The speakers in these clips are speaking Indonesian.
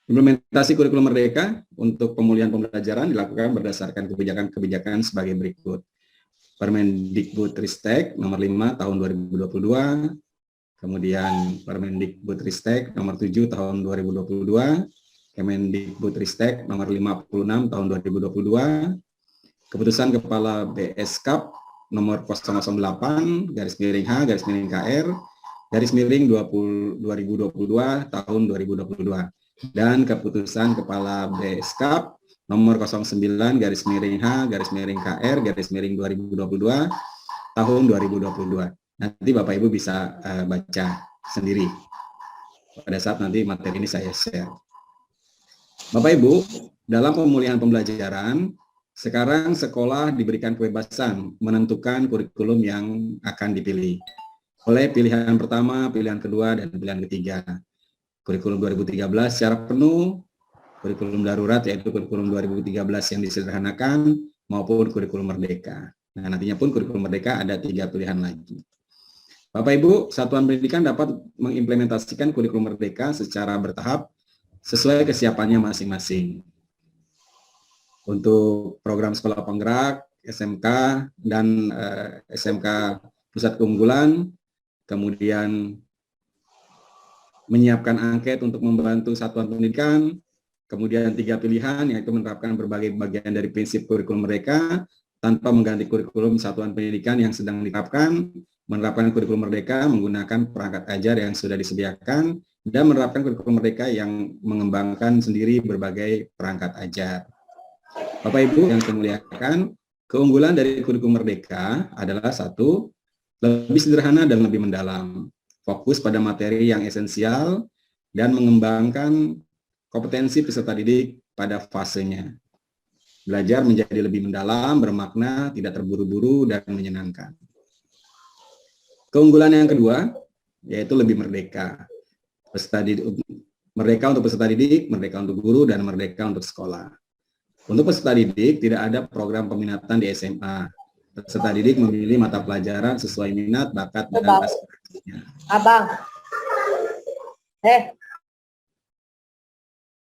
Implementasi kurikulum Merdeka untuk pemulihan pembelajaran dilakukan berdasarkan kebijakan-kebijakan sebagai berikut. Permendikbudristek nomor 5 tahun 2022, kemudian Permendikbudristek nomor 7 tahun 2022, Kemendikbudristek nomor 56 tahun 2022, Keputusan Kepala BSKAP nomor 008 garis miring H garis miring KR garis miring 2022 tahun 2022 dan Keputusan Kepala BSKAP nomor 09 garis miring H garis miring KR garis miring 2022 tahun 2022. Nanti Bapak Ibu bisa baca sendiri pada saat nanti materi ini saya share. Bapak Ibu, dalam pemulihan pembelajaran, sekarang sekolah diberikan kebebasan menentukan kurikulum yang akan dipilih. Oleh pilihan pertama, pilihan kedua, dan pilihan ketiga. Kurikulum 2013 secara penuh, kurikulum darurat yaitu kurikulum 2013 yang disederhanakan, maupun kurikulum merdeka. Nah, nantinya pun kurikulum merdeka ada 3 pilihan lagi. Bapak Ibu, satuan pendidikan dapat mengimplementasikan kurikulum merdeka secara bertahap sesuai kesiapannya masing-masing. Untuk program sekolah penggerak, SMK, dan SMK Pusat Keunggulan, kemudian menyiapkan angket untuk membantu satuan pendidikan, kemudian 3 pilihan, yaitu menerapkan berbagai bagian dari prinsip kurikulum mereka, tanpa mengganti kurikulum satuan pendidikan yang sedang diterapkan, menerapkan kurikulum merdeka menggunakan perangkat ajar yang sudah disediakan, dan menerapkan kurikulum merdeka yang mengembangkan sendiri berbagai perangkat ajar. Bapak Ibu yang saya muliakan, keunggulan dari kurikulum merdeka adalah 1, lebih sederhana dan lebih mendalam, fokus pada materi yang esensial, dan mengembangkan kompetensi peserta didik pada fasenya. Belajar menjadi lebih mendalam, bermakna, tidak terburu-buru, dan menyenangkan. Keunggulan yang kedua, yaitu lebih merdeka. Merdeka untuk peserta didik, merdeka untuk guru, dan merdeka untuk sekolah. Untuk peserta didik, tidak ada program peminatan di SMA. Peserta didik memilih mata pelajaran sesuai minat, bakat, dan aspirasinya.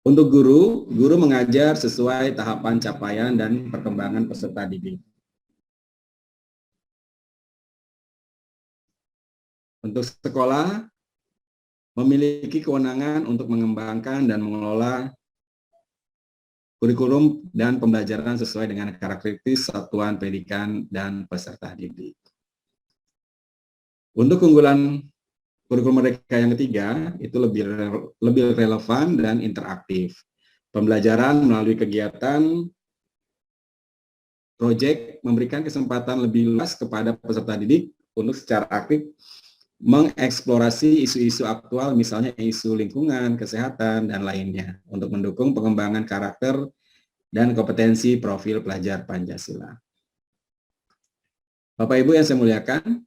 Untuk guru, guru mengajar sesuai tahapan capaian dan perkembangan peserta didik. Untuk sekolah, memiliki kewenangan untuk mengembangkan dan mengelola kurikulum dan pembelajaran sesuai dengan karakteristik satuan pendidikan dan peserta didik. Untuk keunggulan kurikulum mereka yang ketiga, itu lebih relevan dan interaktif. Pembelajaran melalui kegiatan proyek memberikan kesempatan lebih luas kepada peserta didik untuk secara aktif mengeksplorasi isu-isu aktual, misalnya isu lingkungan, kesehatan, dan lainnya, untuk mendukung pengembangan karakter dan kompetensi profil pelajar Pancasila. Bapak Ibu yang saya muliakan,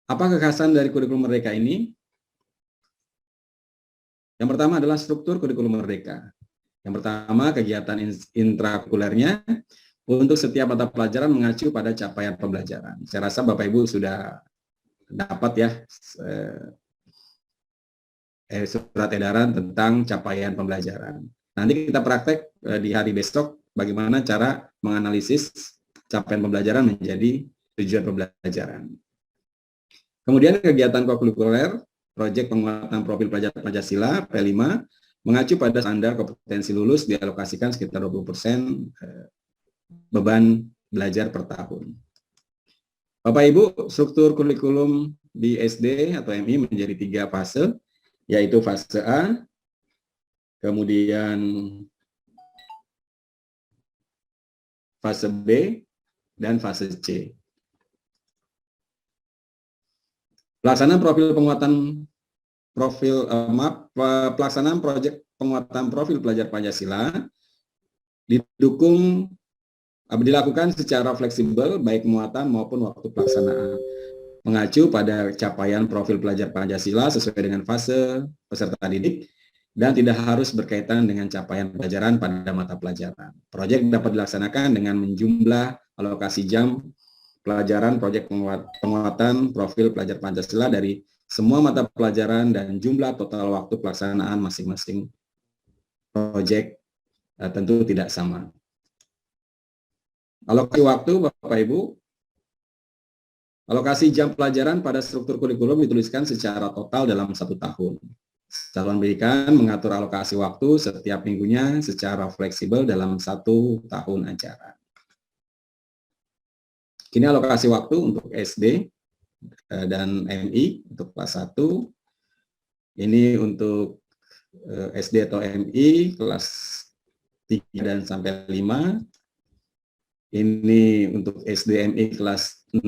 apa kekhasan dari kurikulum merdeka ini? Yang pertama adalah struktur kurikulum merdeka. Yang pertama, kegiatan intrakurikulernya untuk setiap mata pelajaran mengacu pada capaian pembelajaran. Saya rasa Bapak Ibu sudah dapat ya surat edaran tentang capaian pembelajaran. Nanti kita praktek di hari besok bagaimana cara menganalisis capaian pembelajaran menjadi tujuan pembelajaran. Kemudian kegiatan kokurikuler, proyek penguatan profil pelajar Pancasila P5 mengacu pada standar kompetensi lulus dialokasikan sekitar 20% beban belajar per tahun. Bapak Ibu, struktur kurikulum di SD atau MI menjadi 3 fase, yaitu fase A, kemudian fase B, dan fase C. Pelaksanaan pelaksanaan proyek penguatan profil pelajar Pancasila dilakukan secara fleksibel, baik muatan maupun waktu pelaksanaan, mengacu pada capaian profil pelajar Pancasila sesuai dengan fase peserta didik, dan tidak harus berkaitan dengan capaian pelajaran pada mata pelajaran. Proyek dapat dilaksanakan dengan menjumlah alokasi jam pelajaran proyek penguatan profil pelajar Pancasila dari semua mata pelajaran dan jumlah total waktu pelaksanaan masing-masing proyek tentu tidak sama. Alokasi waktu, Bapak Ibu, alokasi jam pelajaran pada struktur kurikulum dituliskan secara total dalam 1 tahun. Satuan pendidikan mengatur alokasi waktu setiap minggunya secara fleksibel dalam 1 tahun ajaran. Ini alokasi waktu untuk SD dan MI untuk kelas 1. Ini untuk SD atau MI kelas 3 dan sampai 5. Ini untuk SD MI kelas 6.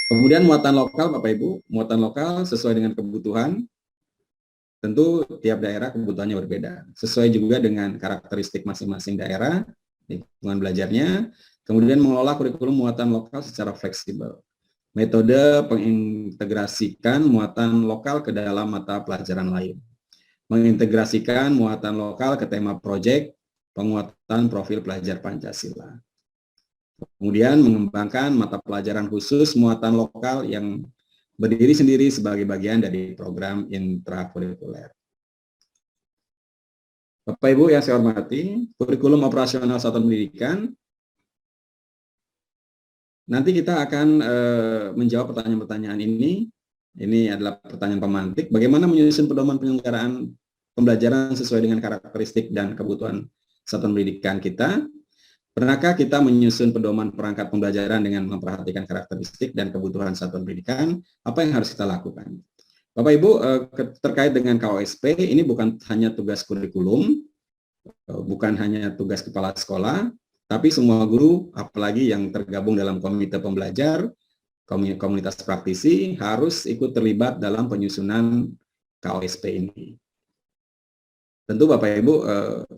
Kemudian muatan lokal, Bapak Ibu, muatan lokal sesuai dengan kebutuhan. Tentu tiap daerah kebutuhannya berbeda. Sesuai juga dengan karakteristik masing-masing daerah, lingkungan belajarnya. Kemudian mengelola kurikulum muatan lokal secara fleksibel. Metode pengintegrasikan muatan lokal ke dalam mata pelajaran lain. Mengintegrasikan muatan lokal ke tema proyek, penguatan profil pelajar Pancasila. Kemudian mengembangkan mata pelajaran khusus muatan lokal yang berdiri sendiri sebagai bagian dari program intrakurikuler. Bapak Ibu yang saya hormati, kurikulum operasional satuan pendidikan. Nanti kita akan menjawab pertanyaan-pertanyaan ini. Ini adalah pertanyaan pemantik. Bagaimana menyusun pedoman penyelenggaraan pembelajaran sesuai dengan karakteristik dan kebutuhan satuan pendidikan kita? Pernahkah kita menyusun pedoman perangkat pembelajaran dengan memperhatikan karakteristik dan kebutuhan satuan pendidikan? Apa yang harus kita lakukan? Bapak Ibu, terkait dengan KOSP, ini bukan hanya tugas kurikulum, bukan hanya tugas kepala sekolah, tapi semua guru, apalagi yang tergabung dalam komite pembelajar, komunitas praktisi, harus ikut terlibat dalam penyusunan KOSP ini. Tentu Bapak Ibu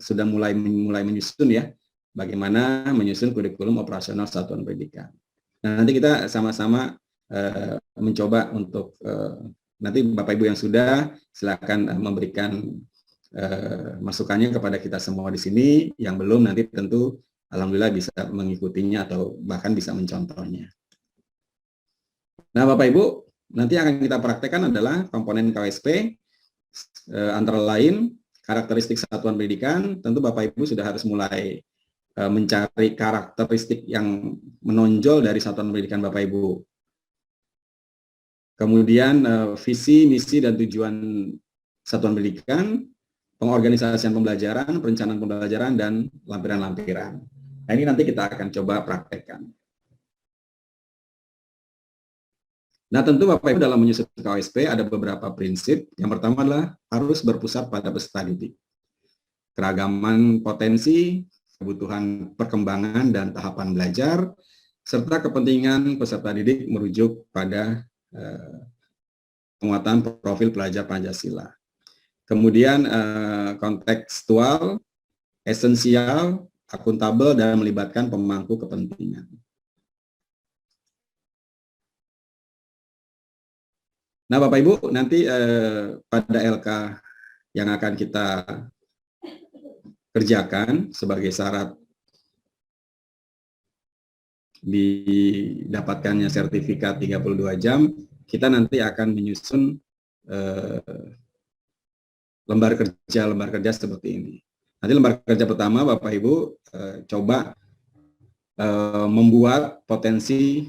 sudah mulai menyusun ya, bagaimana menyusun kurikulum operasional satuan pendidikan. Nah, nanti kita sama-sama mencoba untuk nanti Bapak Ibu yang sudah silakan memberikan masukannya kepada kita semua di sini. Yang belum nanti tentu alhamdulillah bisa mengikutinya atau bahkan bisa mencontohnya. Nah, Bapak Ibu, nanti akan kita praktekkan adalah komponen KOSP antara lain karakteristik satuan pendidikan. Tentu Bapak Ibu sudah harus mulai mencari karakteristik yang menonjol dari satuan pendidikan Bapak Ibu. Kemudian visi, misi, dan tujuan satuan pendidikan, pengorganisasian pembelajaran, perencanaan pembelajaran, dan lampiran-lampiran. Nah, ini nanti kita akan coba praktekkan. Nah, tentu Bapak Ibu dalam menyusun KOSP ada beberapa prinsip. Yang pertama adalah harus berpusat pada peserta didik. Keragaman potensi, kebutuhan perkembangan dan tahapan belajar, serta kepentingan peserta didik merujuk pada penguatan profil pelajar Pancasila. Kemudian kontekstual, esensial, akuntabel, dan melibatkan pemangku kepentingan. Nah, Bapak Ibu, nanti pada LK yang akan kita kerjakan sebagai syarat didapatkannya sertifikat 32 jam, kita nanti akan menyusun lembar kerja seperti ini. Nanti lembar kerja pertama Bapak Ibu coba membuat potensi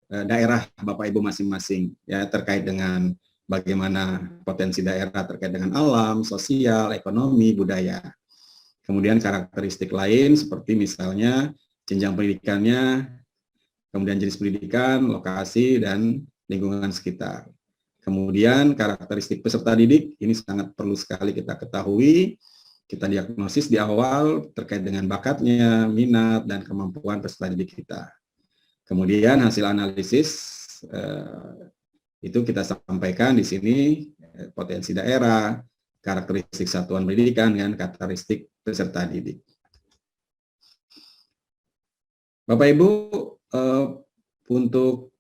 daerah Bapak Ibu masing-masing ya terkait dengan bagaimana potensi daerah terkait dengan alam, sosial, ekonomi, budaya. Kemudian karakteristik lain seperti misalnya jenjang pendidikannya, kemudian jenis pendidikan, lokasi, dan lingkungan sekitar. Kemudian karakteristik peserta didik, ini sangat perlu sekali kita ketahui, kita diagnosis di awal terkait dengan bakatnya, minat, dan kemampuan peserta didik kita. Kemudian hasil analisis, itu kita sampaikan di sini, potensi daerah, karakteristik satuan pendidikan, dan karakteristik peserta didik. Bapak Ibu, untuk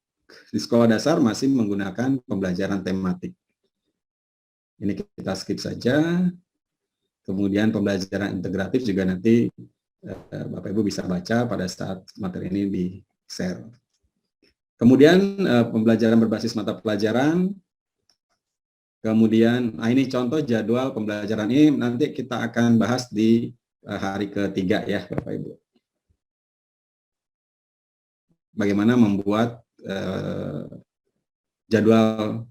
di sekolah dasar masih menggunakan pembelajaran tematik. Ini kita skip saja. Kemudian pembelajaran integratif juga nanti Bapak Ibu bisa baca pada saat materi ini share. Kemudian pembelajaran berbasis mata pelajaran. Kemudian, ini contoh jadwal pembelajaran ini nanti kita akan bahas di hari ketiga ya Bapak Ibu. Bagaimana membuat jadwal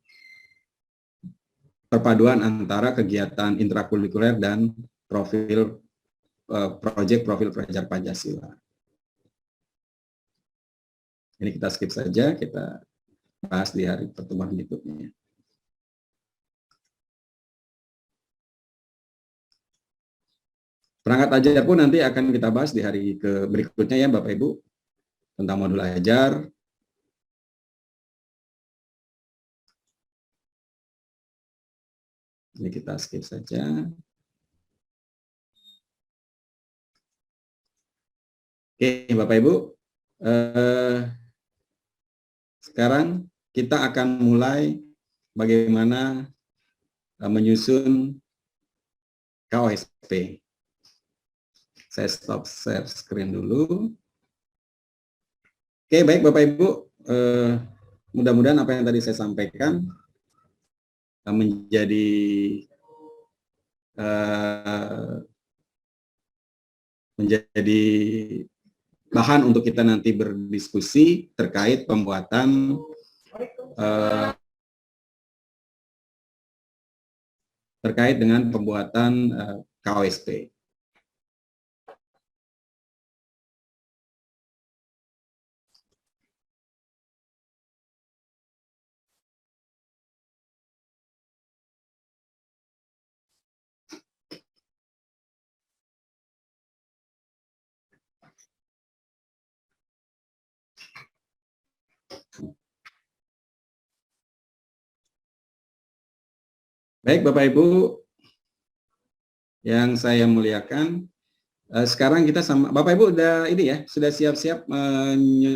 perpaduan antara kegiatan intrakurikuler dan profil profil pelajar Pancasila. Ini kita skip saja, kita bahas di hari pertemuan berikutnya. Perangkat ajar pun nanti akan kita bahas di hari berikutnya ya Bapak Ibu, tentang modul ajar. Ini kita skip saja. Oke Bapak Ibu, sekarang kita akan mulai bagaimana menyusun KOSP. Saya stop share screen dulu. Oke, baik Bapak Ibu, mudah-mudahan apa yang tadi saya sampaikan menjadi bahan untuk kita nanti berdiskusi terkait pembuatan terkait dengan pembuatan KOSP. Baik Bapak Ibu yang saya muliakan, sekarang kita sama Bapak Ibu udah ini ya, sudah siap-siap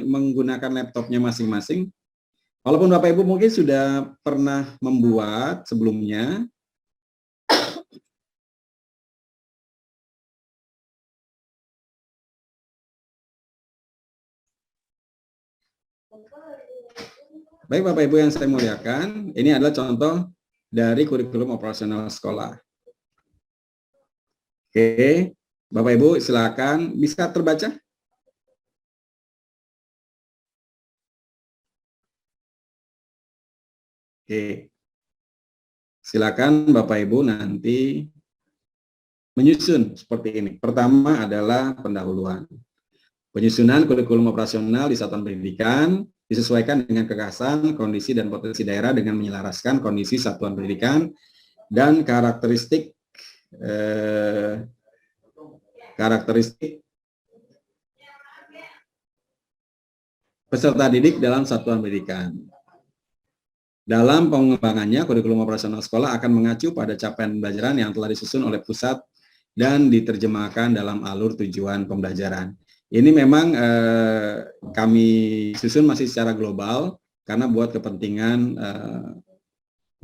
menggunakan laptopnya masing-masing. Walaupun Bapak Ibu mungkin sudah pernah membuat sebelumnya. Baik Bapak Ibu yang saya muliakan, ini adalah contoh dari kurikulum operasional sekolah. Oke, Bapak Ibu silakan, bisa terbaca? Oke, silakan Bapak Ibu nanti menyusun seperti ini. Pertama adalah pendahuluan. Penyusunan kurikulum operasional di satuan pendidikan disesuaikan dengan kekhasan, kondisi, dan potensi daerah dengan menyelaraskan kondisi satuan pendidikan dan karakteristik peserta didik dalam satuan pendidikan. Dalam pengembangannya, kurikulum operasional sekolah akan mengacu pada capaian pembelajaran yang telah disusun oleh pusat dan diterjemahkan dalam alur tujuan pembelajaran. Ini memang kami susun masih secara global karena buat kepentingan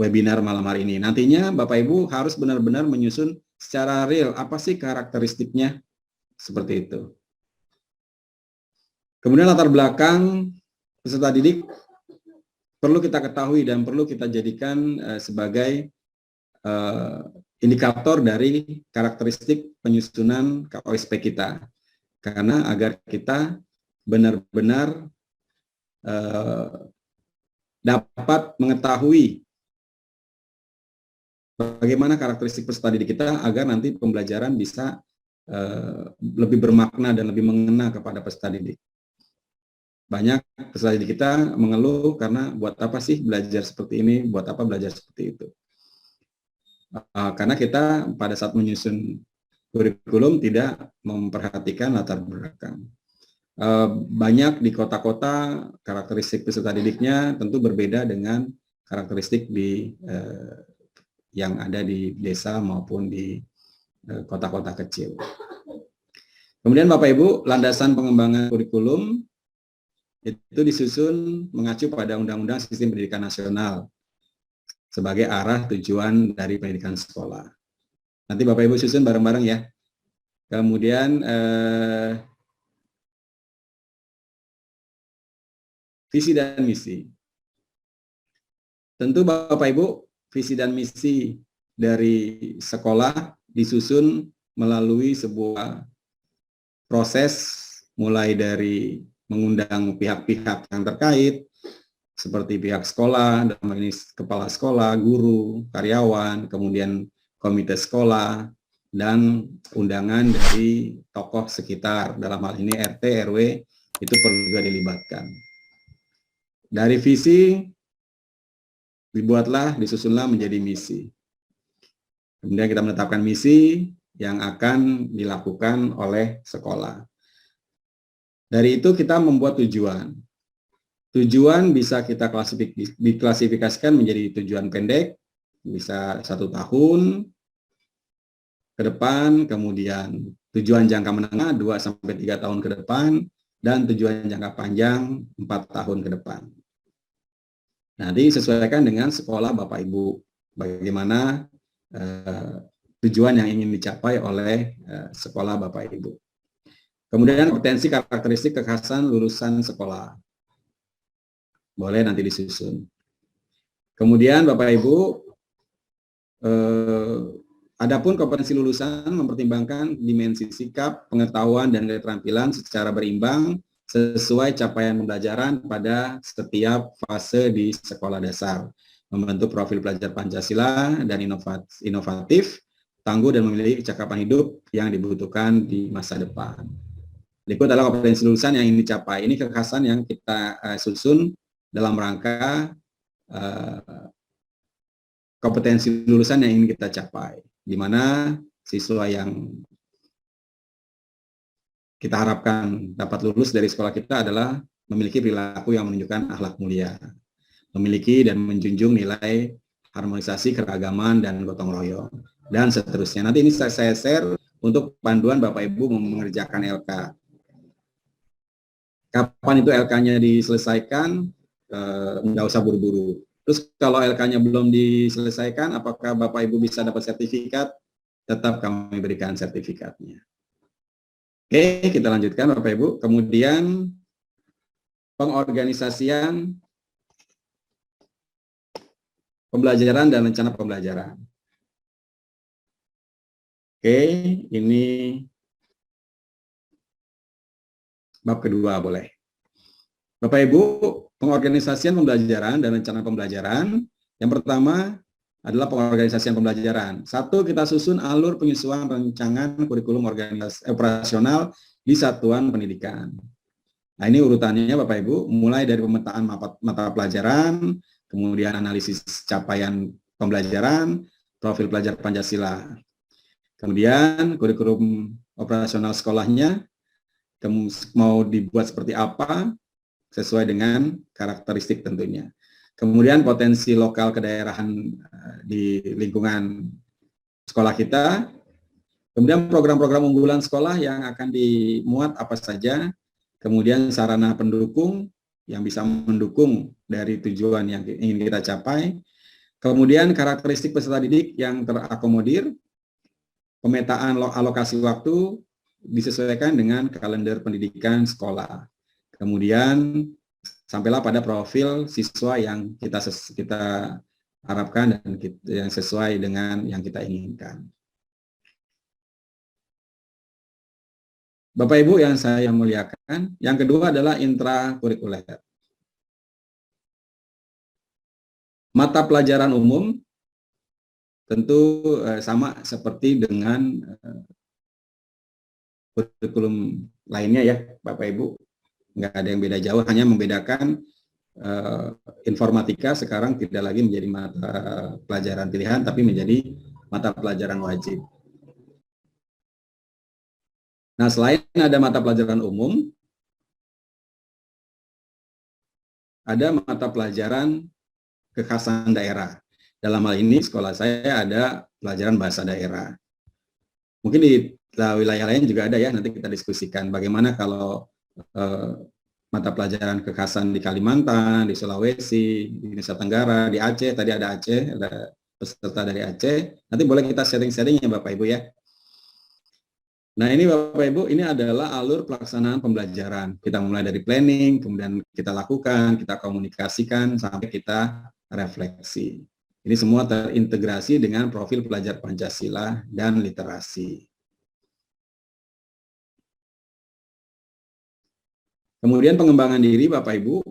webinar malam hari ini. Nantinya Bapak Ibu harus benar-benar menyusun secara real apa sih karakteristiknya seperti itu. Kemudian latar belakang peserta didik perlu kita ketahui dan perlu kita jadikan sebagai indikator dari karakteristik penyusunan KOSP kita. Karena agar kita benar-benar dapat mengetahui bagaimana karakteristik peserta didik kita agar nanti pembelajaran bisa lebih bermakna dan lebih mengena kepada peserta didik. Banyak peserta didik kita mengeluh karena buat apa sih belajar seperti ini, buat apa belajar seperti itu. Karena kita pada saat menyusun kurikulum tidak memperhatikan latar belakang. Banyak di kota-kota karakteristik peserta didiknya tentu berbeda dengan karakteristik yang ada di desa maupun di kota-kota kecil. Kemudian Bapak Ibu, landasan pengembangan kurikulum itu disusun mengacu pada Undang-Undang Sistem Pendidikan Nasional sebagai arah tujuan dari pendidikan sekolah. Nanti Bapak Ibu susun bareng-bareng ya. Kemudian visi dan misi. Tentu Bapak Ibu, visi dan misi dari sekolah disusun melalui sebuah proses mulai dari mengundang pihak-pihak yang terkait, seperti pihak sekolah, dalam hal ini kepala sekolah, guru, karyawan, kemudian komite sekolah, dan undangan dari tokoh sekitar, dalam hal ini RT, RW, itu perlu juga dilibatkan. Dari visi, disusunlah menjadi misi. Kemudian kita menetapkan misi yang akan dilakukan oleh sekolah. Dari itu kita membuat tujuan. Tujuan bisa kita diklasifikasikan menjadi tujuan pendek, bisa 1 tahun ke depan, kemudian tujuan jangka menengah 2-3 tahun ke depan, dan tujuan jangka panjang 4 tahun ke depan. Nanti sesuaikan dengan sekolah Bapak Ibu, bagaimana tujuan yang ingin dicapai oleh sekolah Bapak Ibu. Kemudian potensi karakteristik kekhasan lulusan sekolah. Boleh nanti disusun. Kemudian Bapak Ibu, adapun kompetensi lulusan mempertimbangkan dimensi sikap, pengetahuan, dan keterampilan secara berimbang sesuai capaian pembelajaran pada setiap fase di sekolah dasar. Membentuk profil pelajar Pancasila dan inovatif, tangguh dan memiliki kecakapan hidup yang dibutuhkan di masa depan. Berikut adalah kompetensi lulusan yang ingin dicapai. Ini kekhasan yang kita susun dalam rangka kompetensi lulusan yang ingin kita capai, di mana siswa yang kita harapkan dapat lulus dari sekolah kita adalah memiliki perilaku yang menunjukkan akhlak mulia, memiliki dan menjunjung nilai harmonisasi, keragaman, dan gotong royong, dan seterusnya. Nanti ini saya share untuk panduan Bapak Ibu mengerjakan LK. Kapan itu LK-nya diselesaikan? Nggak usah buru-buru. Terus kalau LK-nya belum diselesaikan, apakah Bapak Ibu bisa dapat sertifikat? Tetap kami berikan sertifikatnya. Oke, kita lanjutkan Bapak Ibu. Kemudian pengorganisasian pembelajaran dan rencana pembelajaran. Oke, ini bab kedua boleh. Bapak Ibu, pengorganisasian pembelajaran dan rencana pembelajaran. Yang pertama adalah pengorganisasian pembelajaran. 1, kita susun alur penyusunan rancangan kurikulum operasional di satuan pendidikan. Nah, ini urutannya Bapak Ibu, mulai dari pemetaan mata pelajaran, kemudian analisis capaian pembelajaran, profil pelajar Pancasila. Kemudian kurikulum operasional sekolahnya mau dibuat seperti apa, sesuai dengan karakteristik tentunya. Kemudian potensi lokal kedaerahan di lingkungan sekolah kita. Kemudian program-program unggulan sekolah yang akan dimuat apa saja. Kemudian sarana pendukung yang bisa mendukung dari tujuan yang ingin kita capai. Kemudian karakteristik peserta didik yang terakomodir. Pemetaan alokasi waktu disesuaikan dengan kalender pendidikan sekolah. Kemudian sampailah pada profil siswa yang kita harapkan dan yang sesuai dengan yang kita inginkan. Bapak Ibu yang saya muliakan, yang kedua adalah intrakurikuler. Mata pelajaran umum tentu sama seperti dengan kurikulum lainnya ya Bapak Ibu. Nggak ada yang beda jauh, hanya membedakan informatika sekarang tidak lagi menjadi mata pelajaran pilihan, tapi menjadi mata pelajaran wajib. Nah, selain ada mata pelajaran umum, ada mata pelajaran kekhasan daerah. Dalam hal ini sekolah saya ada pelajaran bahasa daerah. Mungkin di wilayah lain juga ada ya, nanti kita diskusikan bagaimana kalau mata pelajaran kekhasan di Kalimantan, di Sulawesi, di Nusa Tenggara, di Aceh, tadi ada Aceh, ada peserta dari Aceh. Nanti boleh kita sharing-sharing ya Bapak Ibu ya. Nah ini Bapak Ibu, ini adalah alur pelaksanaan pembelajaran. Kita mulai dari planning, kemudian kita lakukan, kita komunikasikan, sampai kita refleksi. Ini semua terintegrasi dengan profil pelajar Pancasila dan literasi. Kemudian pengembangan diri Bapak Ibu,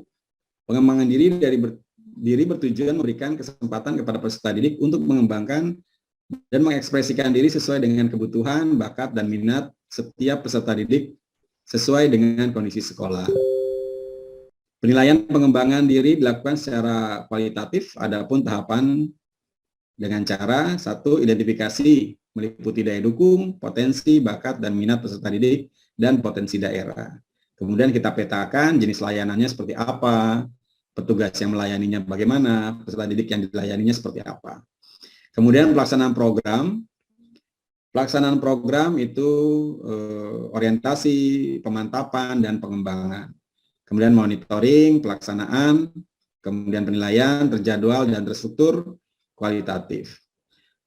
pengembangan diri bertujuan memberikan kesempatan kepada peserta didik untuk mengembangkan dan mengekspresikan diri sesuai dengan kebutuhan, bakat, dan minat setiap peserta didik sesuai dengan kondisi sekolah. Penilaian pengembangan diri dilakukan secara kualitatif, adapun tahapan dengan cara 1. Identifikasi meliputi daya dukung, potensi, bakat, dan minat peserta didik, dan potensi daerah. Kemudian kita petakan jenis layanannya seperti apa, petugas yang melayaninya bagaimana, peserta didik yang dilayaninya seperti apa. Kemudian pelaksanaan program itu orientasi, pemantapan, dan pengembangan. Kemudian monitoring, pelaksanaan, kemudian penilaian, terjadwal, dan terstruktur, kualitatif.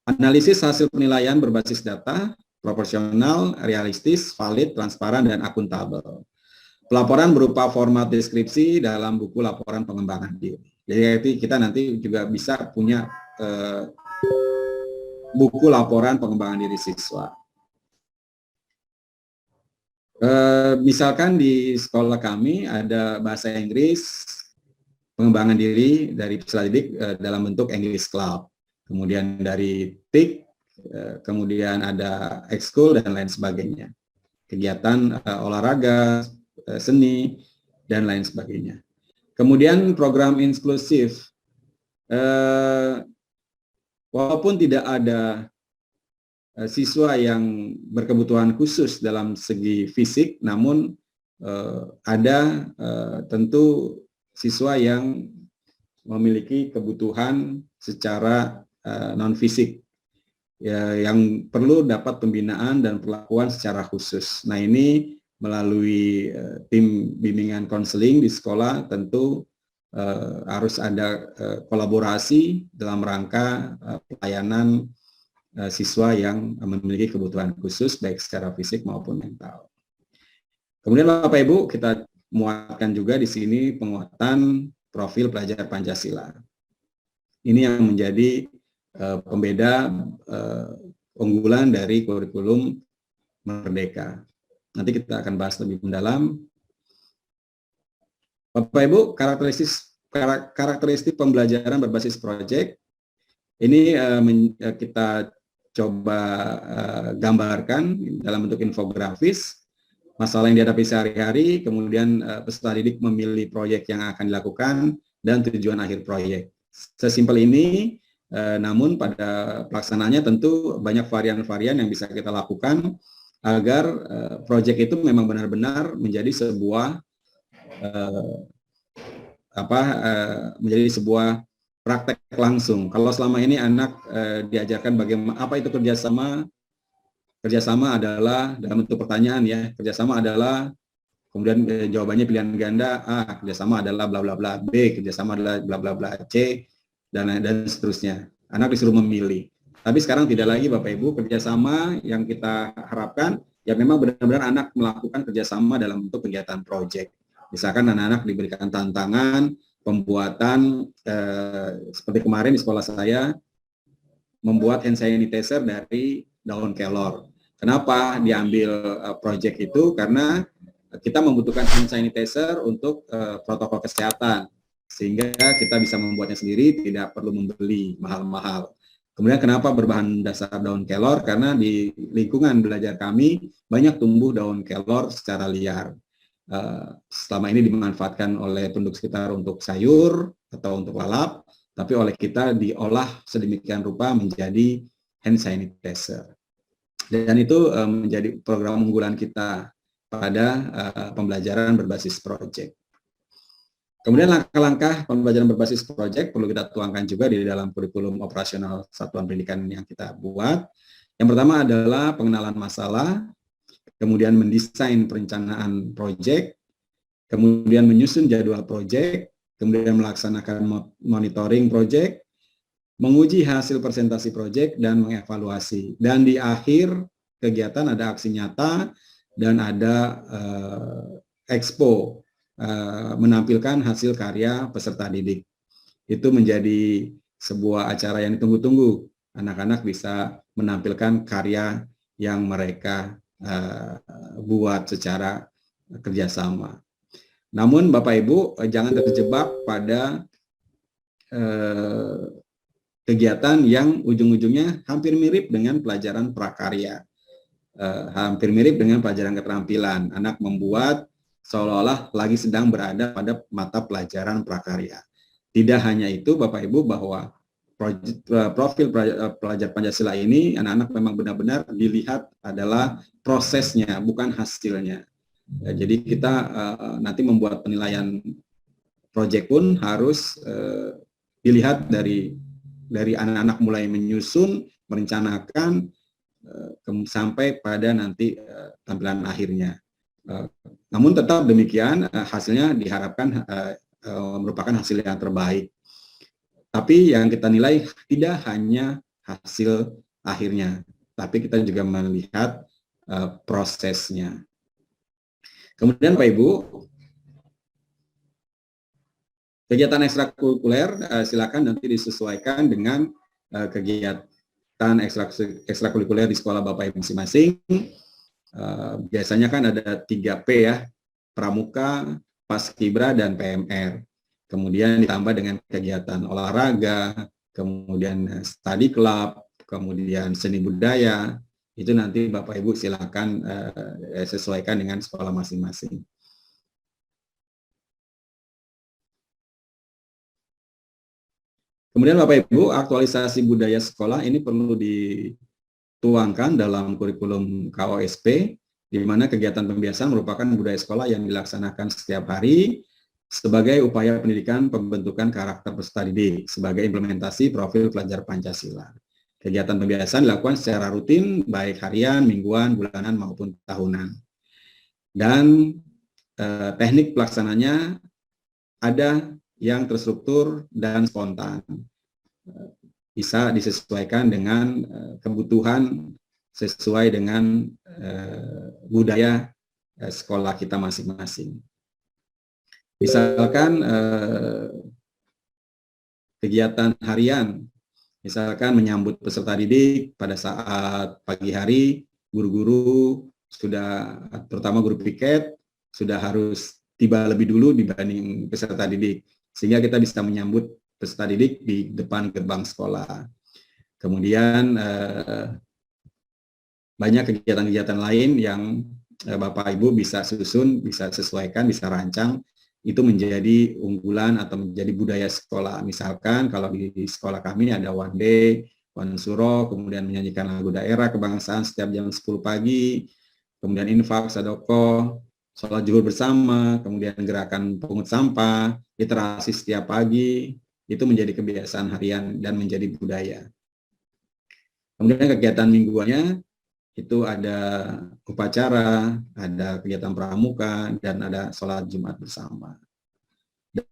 Analisis hasil penilaian berbasis data, proporsional, realistis, valid, transparan, dan akuntabel. Pelaporan berupa format deskripsi dalam buku laporan pengembangan diri. Jadi kita nanti juga bisa punya buku laporan pengembangan diri siswa. Misalkan di sekolah kami ada bahasa Inggris, pengembangan diri dari peserta didik dalam bentuk English Club. Kemudian dari TIK, kemudian ada ekskul dan lain sebagainya. Kegiatan olahraga, seni, dan lain sebagainya. Kemudian program inklusif. Walaupun tidak ada siswa yang berkebutuhan khusus dalam segi fisik, namun ada tentu siswa yang memiliki kebutuhan secara non-fisik, ya, yang perlu dapat pembinaan dan perlakuan secara khusus. Nah ini melalui tim bimbingan konseling di sekolah tentu harus ada kolaborasi dalam rangka pelayanan siswa yang memiliki kebutuhan khusus baik secara fisik maupun mental. Kemudian Bapak Ibu, kita muatkan juga di sini penguatan profil pelajar Pancasila. Ini yang menjadi pembeda unggulan dari kurikulum Merdeka. Nanti kita akan bahas lebih mendalam. Bapak Ibu, karakteristik pembelajaran berbasis proyek ini kita coba gambarkan dalam bentuk infografis, masalah yang dihadapi sehari-hari, kemudian peserta didik memilih proyek yang akan dilakukan, dan tujuan akhir proyek. Sesimpel ini, namun pada pelaksanaannya tentu banyak varian-varian yang bisa kita lakukan agar proyek itu memang benar-benar menjadi sebuah menjadi sebuah praktek langsung. Kalau selama ini anak diajarkan bagaimana apa itu kerjasama. Kerjasama adalah dalam bentuk pertanyaan ya. Kerjasama adalah kemudian jawabannya pilihan ganda. A, kerjasama adalah bla bla bla. B, kerjasama adalah bla bla bla. C, dan seterusnya. Anak disuruh memilih. Tapi sekarang tidak lagi Bapak Ibu, kerjasama yang kita harapkan ya memang benar-benar anak melakukan kerjasama dalam bentuk kegiatan proyek. Misalkan anak-anak diberikan tantangan pembuatan seperti kemarin di sekolah saya membuat hand sanitizer dari daun kelor. Kenapa diambil proyek itu? Karena kita membutuhkan hand sanitizer untuk protokol kesehatan, sehingga kita bisa membuatnya sendiri, tidak perlu membeli mahal-mahal. Kemudian kenapa berbahan dasar daun kelor? Karena di lingkungan belajar kami banyak tumbuh daun kelor secara liar. Selama ini dimanfaatkan oleh penduduk sekitar untuk sayur atau untuk lalap, tapi oleh kita diolah sedemikian rupa menjadi hand sanitizer. Dan itu menjadi program unggulan kita pada pembelajaran berbasis proyek. Kemudian langkah-langkah pembelajaran berbasis proyek perlu kita tuangkan juga di dalam kurikulum operasional satuan pendidikan yang kita buat. Yang pertama adalah pengenalan masalah, kemudian mendesain perencanaan proyek, kemudian menyusun jadwal proyek, kemudian melaksanakan monitoring proyek, menguji hasil presentasi proyek, dan mengevaluasi. Dan di akhir kegiatan, ada aksi nyata, dan ada expo menampilkan hasil karya peserta didik. Itu menjadi sebuah acara yang ditunggu-tunggu. Anak-anak bisa menampilkan karya yang mereka buat secara kerjasama. Namun Bapak Ibu jangan terjebak pada kegiatan yang ujung-ujungnya hampir mirip dengan pelajaran prakarya, hampir mirip dengan pelajaran keterampilan. Anak membuat seolah-olah lagi sedang berada pada mata pelajaran prakarya. Tidak hanya itu, Bapak Ibu, bahwa profil pelajar Pancasila ini anak-anak memang benar-benar dilihat adalah prosesnya, bukan hasilnya. Ya, jadi kita nanti membuat penilaian proyek pun harus dilihat dari anak-anak mulai menyusun, merencanakan, sampai pada nanti tampilan akhirnya. Namun tetap demikian, hasilnya diharapkan merupakan hasil yang terbaik. Tapi yang kita nilai tidak hanya hasil akhirnya, tapi kita juga melihat prosesnya. Kemudian Pak Ibu, kegiatan ekstrakurikuler silakan nanti disesuaikan dengan kegiatan ekstrakurikuler di sekolah Bapak Ibu masing-masing. Biasanya kan ada 3P ya, Pramuka, Paskibra, dan PMR. Kemudian ditambah dengan kegiatan olahraga, kemudian study club, kemudian seni budaya. Itu nanti Bapak Ibu silakan sesuaikan dengan sekolah masing-masing. Kemudian Bapak Ibu, aktualisasi budaya sekolah ini perlu dituangkan dalam kurikulum KOSP, di mana kegiatan pembiasaan merupakan budaya sekolah yang dilaksanakan setiap hari sebagai upaya pendidikan pembentukan karakter peserta didik sebagai implementasi profil pelajar Pancasila. Kegiatan pembiasaan dilakukan secara rutin, baik harian, mingguan, bulanan, maupun tahunan. Dan teknik pelaksananya ada yang terstruktur dan spontan. Bisa disesuaikan dengan kebutuhan sesuai dengan budaya sekolah kita masing-masing. Misalkan kegiatan harian, misalkan menyambut peserta didik pada saat pagi hari, guru-guru sudah, terutama guru piket, sudah harus tiba lebih dulu dibanding peserta didik, sehingga kita bisa menyambut peserta didik di depan gerbang sekolah. Kemudian banyak kegiatan-kegiatan lain yang Bapak Ibu bisa susun, bisa sesuaikan, bisa rancang, itu menjadi unggulan atau menjadi budaya sekolah. Misalkan kalau di sekolah kami ada one day, one suro, kemudian menyanyikan lagu daerah kebangsaan setiap jam 10 pagi, kemudian infak, sadaqah, sholat zuhur bersama, kemudian gerakan pungut sampah, literasi setiap pagi, itu menjadi kebiasaan harian dan menjadi budaya. Kemudian kegiatan mingguannya, itu ada upacara, ada kegiatan pramuka, dan ada sholat Jumat bersama.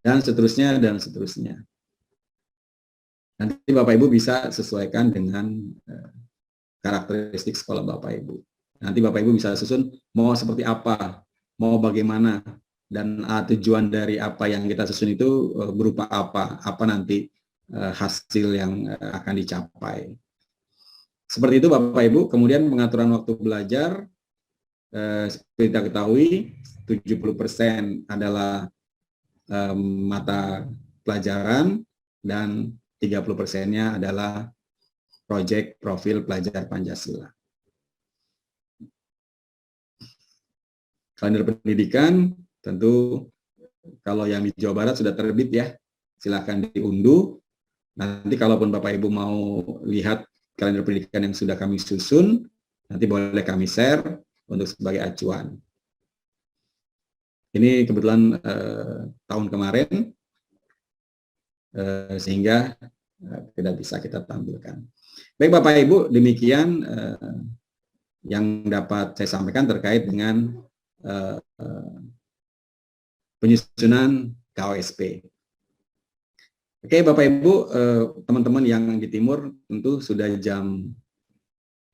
Dan seterusnya, dan seterusnya. Nanti Bapak Ibu bisa sesuaikan dengan karakteristik sekolah Bapak Ibu. Nanti Bapak Ibu bisa susun mau seperti apa, mau bagaimana, dan tujuan dari apa yang kita susun itu berupa apa nanti hasil yang akan dicapai. Seperti itu Bapak Ibu. Kemudian pengaturan waktu belajar, seperti kita ketahui 70% adalah mata pelajaran dan 30%-nya adalah proyek profil pelajar Pancasila. Kalender pendidikan tentu kalau yang di Jawa Barat sudah terbit ya, silakan diunduh. Nanti kalaupun Bapak Ibu mau lihat kalender pendidikan yang sudah kami susun, nanti boleh kami share untuk sebagai acuan. Ini kebetulan tahun kemarin, sehingga tidak bisa kita tampilkan. Baik Bapak Ibu, demikian yang dapat saya sampaikan terkait dengan penyusunan KOSP. Oke Bapak Ibu, teman-teman yang di timur tentu sudah jam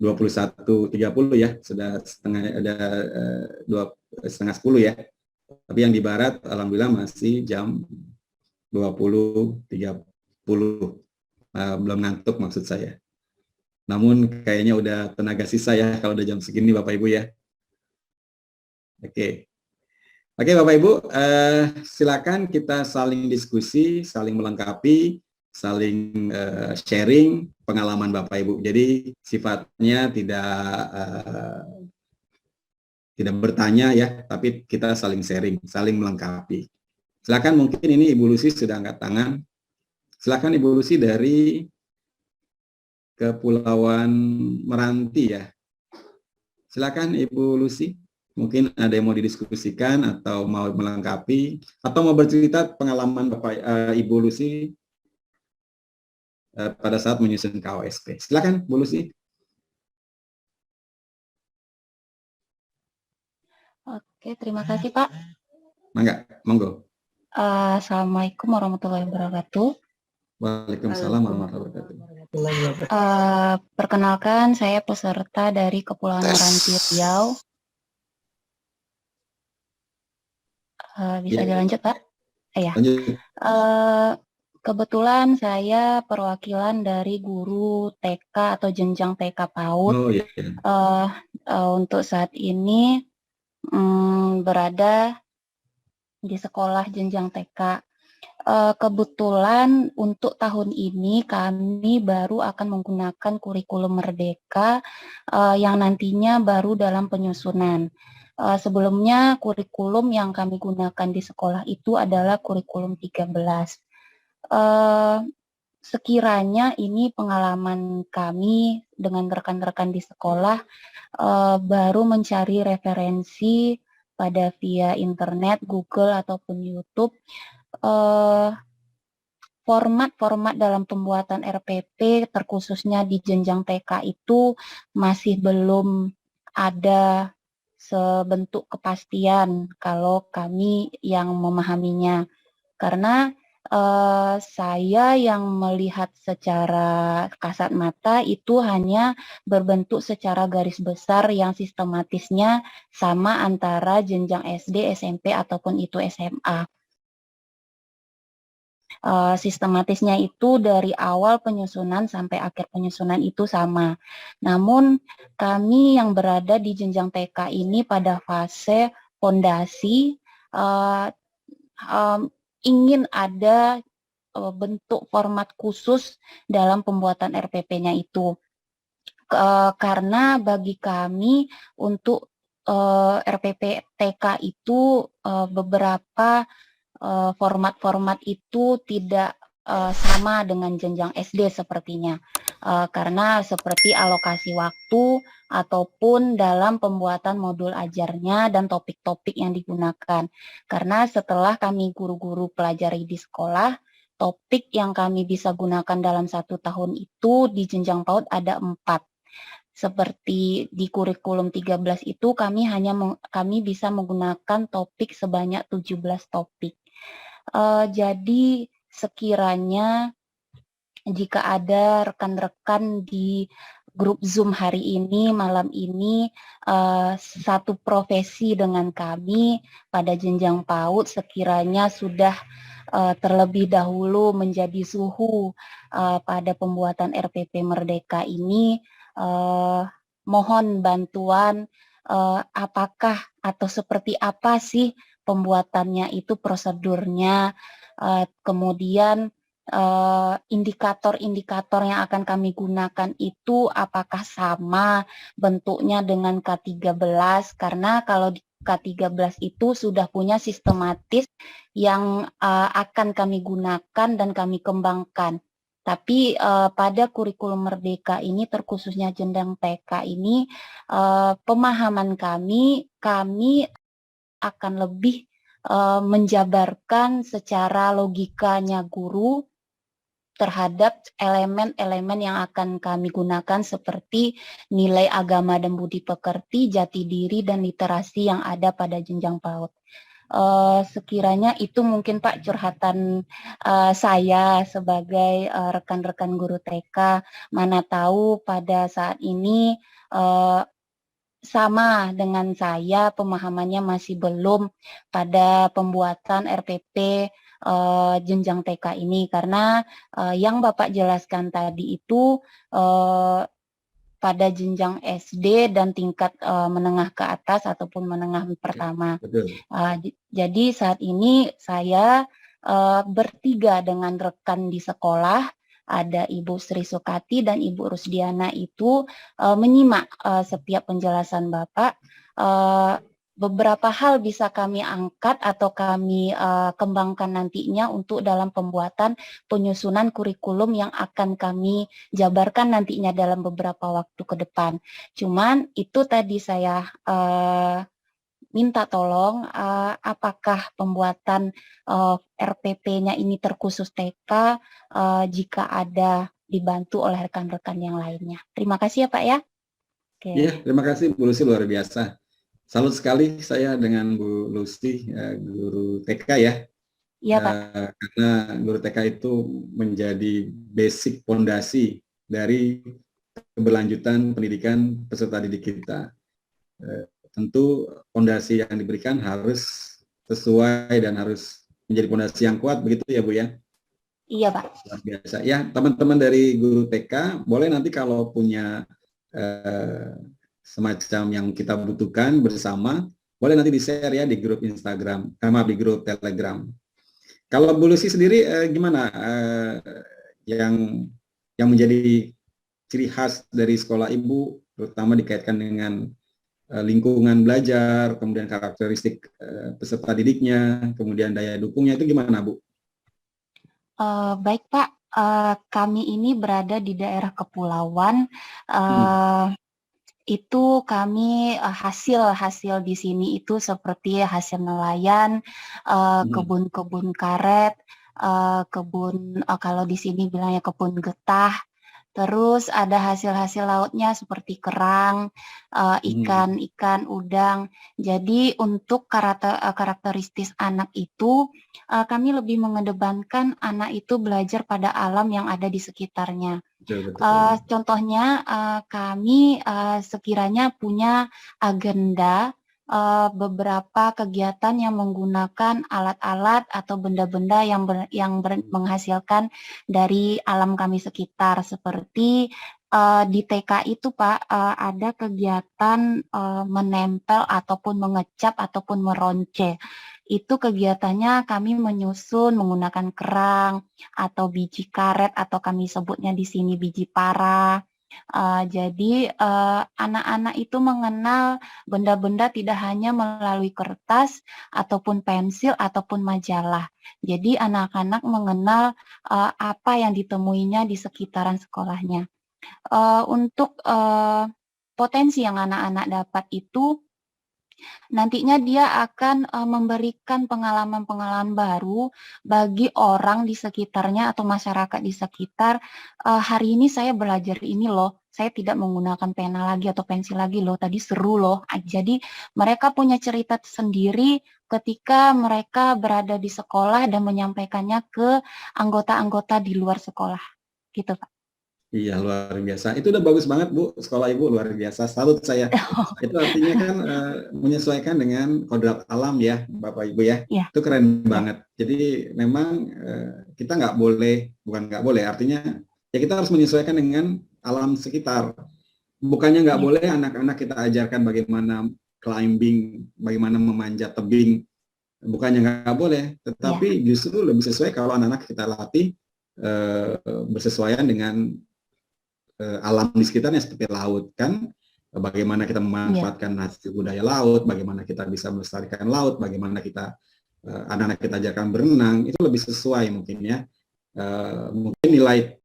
21.30 ya, sudah setengah, ada 9:30 ya. Tapi yang di barat alhamdulillah masih jam 20.30. Belum ngantuk maksud saya. Namun kayaknya udah tenaga sisa ya kalau udah jam segini Bapak Ibu ya. Oke. Oke Bapak Ibu, silakan kita saling diskusi, saling melengkapi, saling sharing pengalaman Bapak Ibu. Jadi sifatnya tidak bertanya ya, tapi kita saling sharing, saling melengkapi. Silakan, mungkin ini Ibu Lucy sudah angkat tangan. Silakan Ibu Lucy dari Kepulauan Meranti ya. Silakan Ibu Lucy. Mungkin ada yang mau didiskusikan atau mau melengkapi atau mau bercerita pengalaman Bapak Ibu Lucy pada saat menyusun KOSP. Silakan Bu Lucy. Oke, terima kasih Pak. Monggo. Assalamualaikum warahmatullahi wabarakatuh. Waalaikumsalam warahmatullahi wabarakatuh. Perkenalkan, saya peserta dari Kepulauan Meranti Riau. Bisa dilanjut Pak? Ya. Kebetulan saya perwakilan dari guru TK atau jenjang TK PAUD. Oh, iya. Untuk saat ini berada di sekolah jenjang TK. Kebetulan untuk tahun ini kami baru akan menggunakan kurikulum Merdeka yang nantinya baru dalam penyusunan. Sebelumnya kurikulum yang kami gunakan di sekolah itu adalah kurikulum 13. Sekiranya ini pengalaman kami dengan rekan-rekan di sekolah baru mencari referensi pada via internet, Google ataupun YouTube. Format-format dalam pembuatan RPP terkhususnya di jenjang TK itu masih belum ada sebentuk kepastian kalau kami yang memahaminya. Karena saya yang melihat secara kasat mata itu hanya berbentuk secara garis besar yang sistematisnya sama antara jenjang SD, SMP ataupun itu SMA. Sistematisnya itu dari awal penyusunan sampai akhir penyusunan itu sama. Namun kami yang berada di jenjang TK ini pada fase fondasi ingin ada bentuk format khusus dalam pembuatan RPP-nya itu. Karena bagi kami untuk RPP TK itu beberapa format-format itu tidak sama dengan jenjang SD sepertinya. Karena seperti alokasi waktu ataupun dalam pembuatan modul ajarnya dan topik-topik yang digunakan. Karena setelah kami guru-guru pelajari di sekolah, topik yang kami bisa gunakan dalam 1 tahun itu di jenjang PAUD ada 4. Seperti di kurikulum 13 itu kami bisa menggunakan topik sebanyak 17 topik. Jadi sekiranya jika ada rekan-rekan di grup Zoom hari ini, malam ini, satu profesi dengan kami pada jenjang PAUD sekiranya sudah terlebih dahulu menjadi suhu pada pembuatan RPP Merdeka ini, mohon bantuan apakah atau seperti apa sih pembuatannya itu prosedurnya, kemudian indikator-indikator yang akan kami gunakan itu apakah sama bentuknya dengan K13, karena kalau di K13 itu sudah punya sistematis yang akan kami gunakan dan kami kembangkan. Tapi pada kurikulum Merdeka ini terkhususnya jenjang TK ini pemahaman kami akan lebih menjabarkan secara logikanya guru terhadap elemen-elemen yang akan kami gunakan seperti nilai agama dan budi pekerti, jati diri, dan literasi yang ada pada jenjang PAUD. sekiranya itu mungkin Pak curhatan saya sebagai rekan-rekan guru TK, mana tahu pada saat ini sama dengan saya pemahamannya masih belum pada pembuatan RPP jenjang TK ini, karena yang Bapak jelaskan tadi itu pada jenjang SD dan tingkat menengah ke atas ataupun menengah pertama. Betul. Jadi saat ini saya bertiga dengan rekan di sekolah, ada Ibu Sri Sukati dan Ibu Rusdiana itu menyimak setiap penjelasan Bapak. Beberapa hal bisa kami angkat atau kami kembangkan nantinya untuk dalam pembuatan penyusunan kurikulum yang akan kami jabarkan nantinya dalam beberapa waktu ke depan. Cuman itu tadi saya minta tolong apakah pembuatan RPP-nya ini terkhusus TK jika ada dibantu oleh rekan-rekan yang lainnya. Terima kasih ya Pak ya. Oke. Iya, terima kasih Bu Lucy, luar biasa. Salut sekali saya dengan Bu Lucy, guru TK ya. Iya Pak. Karena guru TK itu menjadi basic fondasi dari keberlanjutan pendidikan peserta didik kita. Tentu fondasi yang diberikan harus sesuai dan harus menjadi fondasi yang kuat, begitu ya Bu ya? Iya Pak. Luar biasa. Ya, teman-teman dari guru TK, boleh nanti kalau punya semacam yang kita butuhkan bersama, boleh nanti di-share ya di grup Instagram, maaf di grup Telegram. Kalau Bu Lucy sendiri gimana yang menjadi ciri khas dari sekolah Ibu, terutama dikaitkan dengan lingkungan belajar, kemudian karakteristik peserta didiknya, kemudian daya dukungnya, itu gimana Bu? Baik Pak, kami ini berada di daerah kepulauan. Itu kami hasil di sini itu seperti hasil nelayan, kebun-kebun karet, kebun kalau di sini bilangnya kebun getah. Terus ada hasil-hasil lautnya seperti kerang, ikan, udang. Jadi untuk karakteristik anak itu, kami lebih mengedepankan anak itu belajar pada alam yang ada di sekitarnya. Betul. Contohnya kami sekiranya punya agenda beberapa kegiatan yang menggunakan alat-alat atau benda-benda yang menghasilkan dari alam kami sekitar, seperti di TK itu Pak ada kegiatan menempel ataupun mengecap ataupun meronce. Itu kegiatannya kami menyusun menggunakan kerang atau biji karet atau kami sebutnya di sini biji para. Jadi anak-anak itu mengenal benda-benda tidak hanya melalui kertas ataupun pensil ataupun majalah. Jadi anak-anak mengenal apa yang ditemuinya di sekitaran sekolahnya. Untuk potensi yang anak-anak dapat itu nantinya dia akan memberikan pengalaman-pengalaman baru bagi orang di sekitarnya atau masyarakat di sekitar. Hari ini saya belajar ini loh, saya tidak menggunakan pena lagi atau pensil lagi loh, tadi seru loh. Jadi mereka punya cerita sendiri ketika mereka berada di sekolah dan menyampaikannya ke anggota-anggota di luar sekolah. Gitu Pak. Iya, luar biasa. Itu udah bagus banget Bu, sekolah Ibu luar biasa. Salut saya. Itu artinya kan menyesuaikan dengan kodrat alam ya, Bapak Ibu ya. Ya. Itu keren banget. Jadi memang kita nggak boleh, bukan nggak boleh, artinya ya kita harus menyesuaikan dengan alam sekitar. Bukannya nggak boleh anak-anak kita ajarkan bagaimana climbing, bagaimana memanjat tebing. Bukannya nggak boleh, tetapi justru lebih sesuai kalau anak-anak kita latih bersesuaian dengan alam di sekitarnya seperti laut kan, bagaimana kita memanfaatkan hasil budaya laut, bagaimana kita bisa melestarikan laut, bagaimana kita anak-anak kita ajarkan berenang, itu lebih sesuai mungkin ya. Mungkin nilai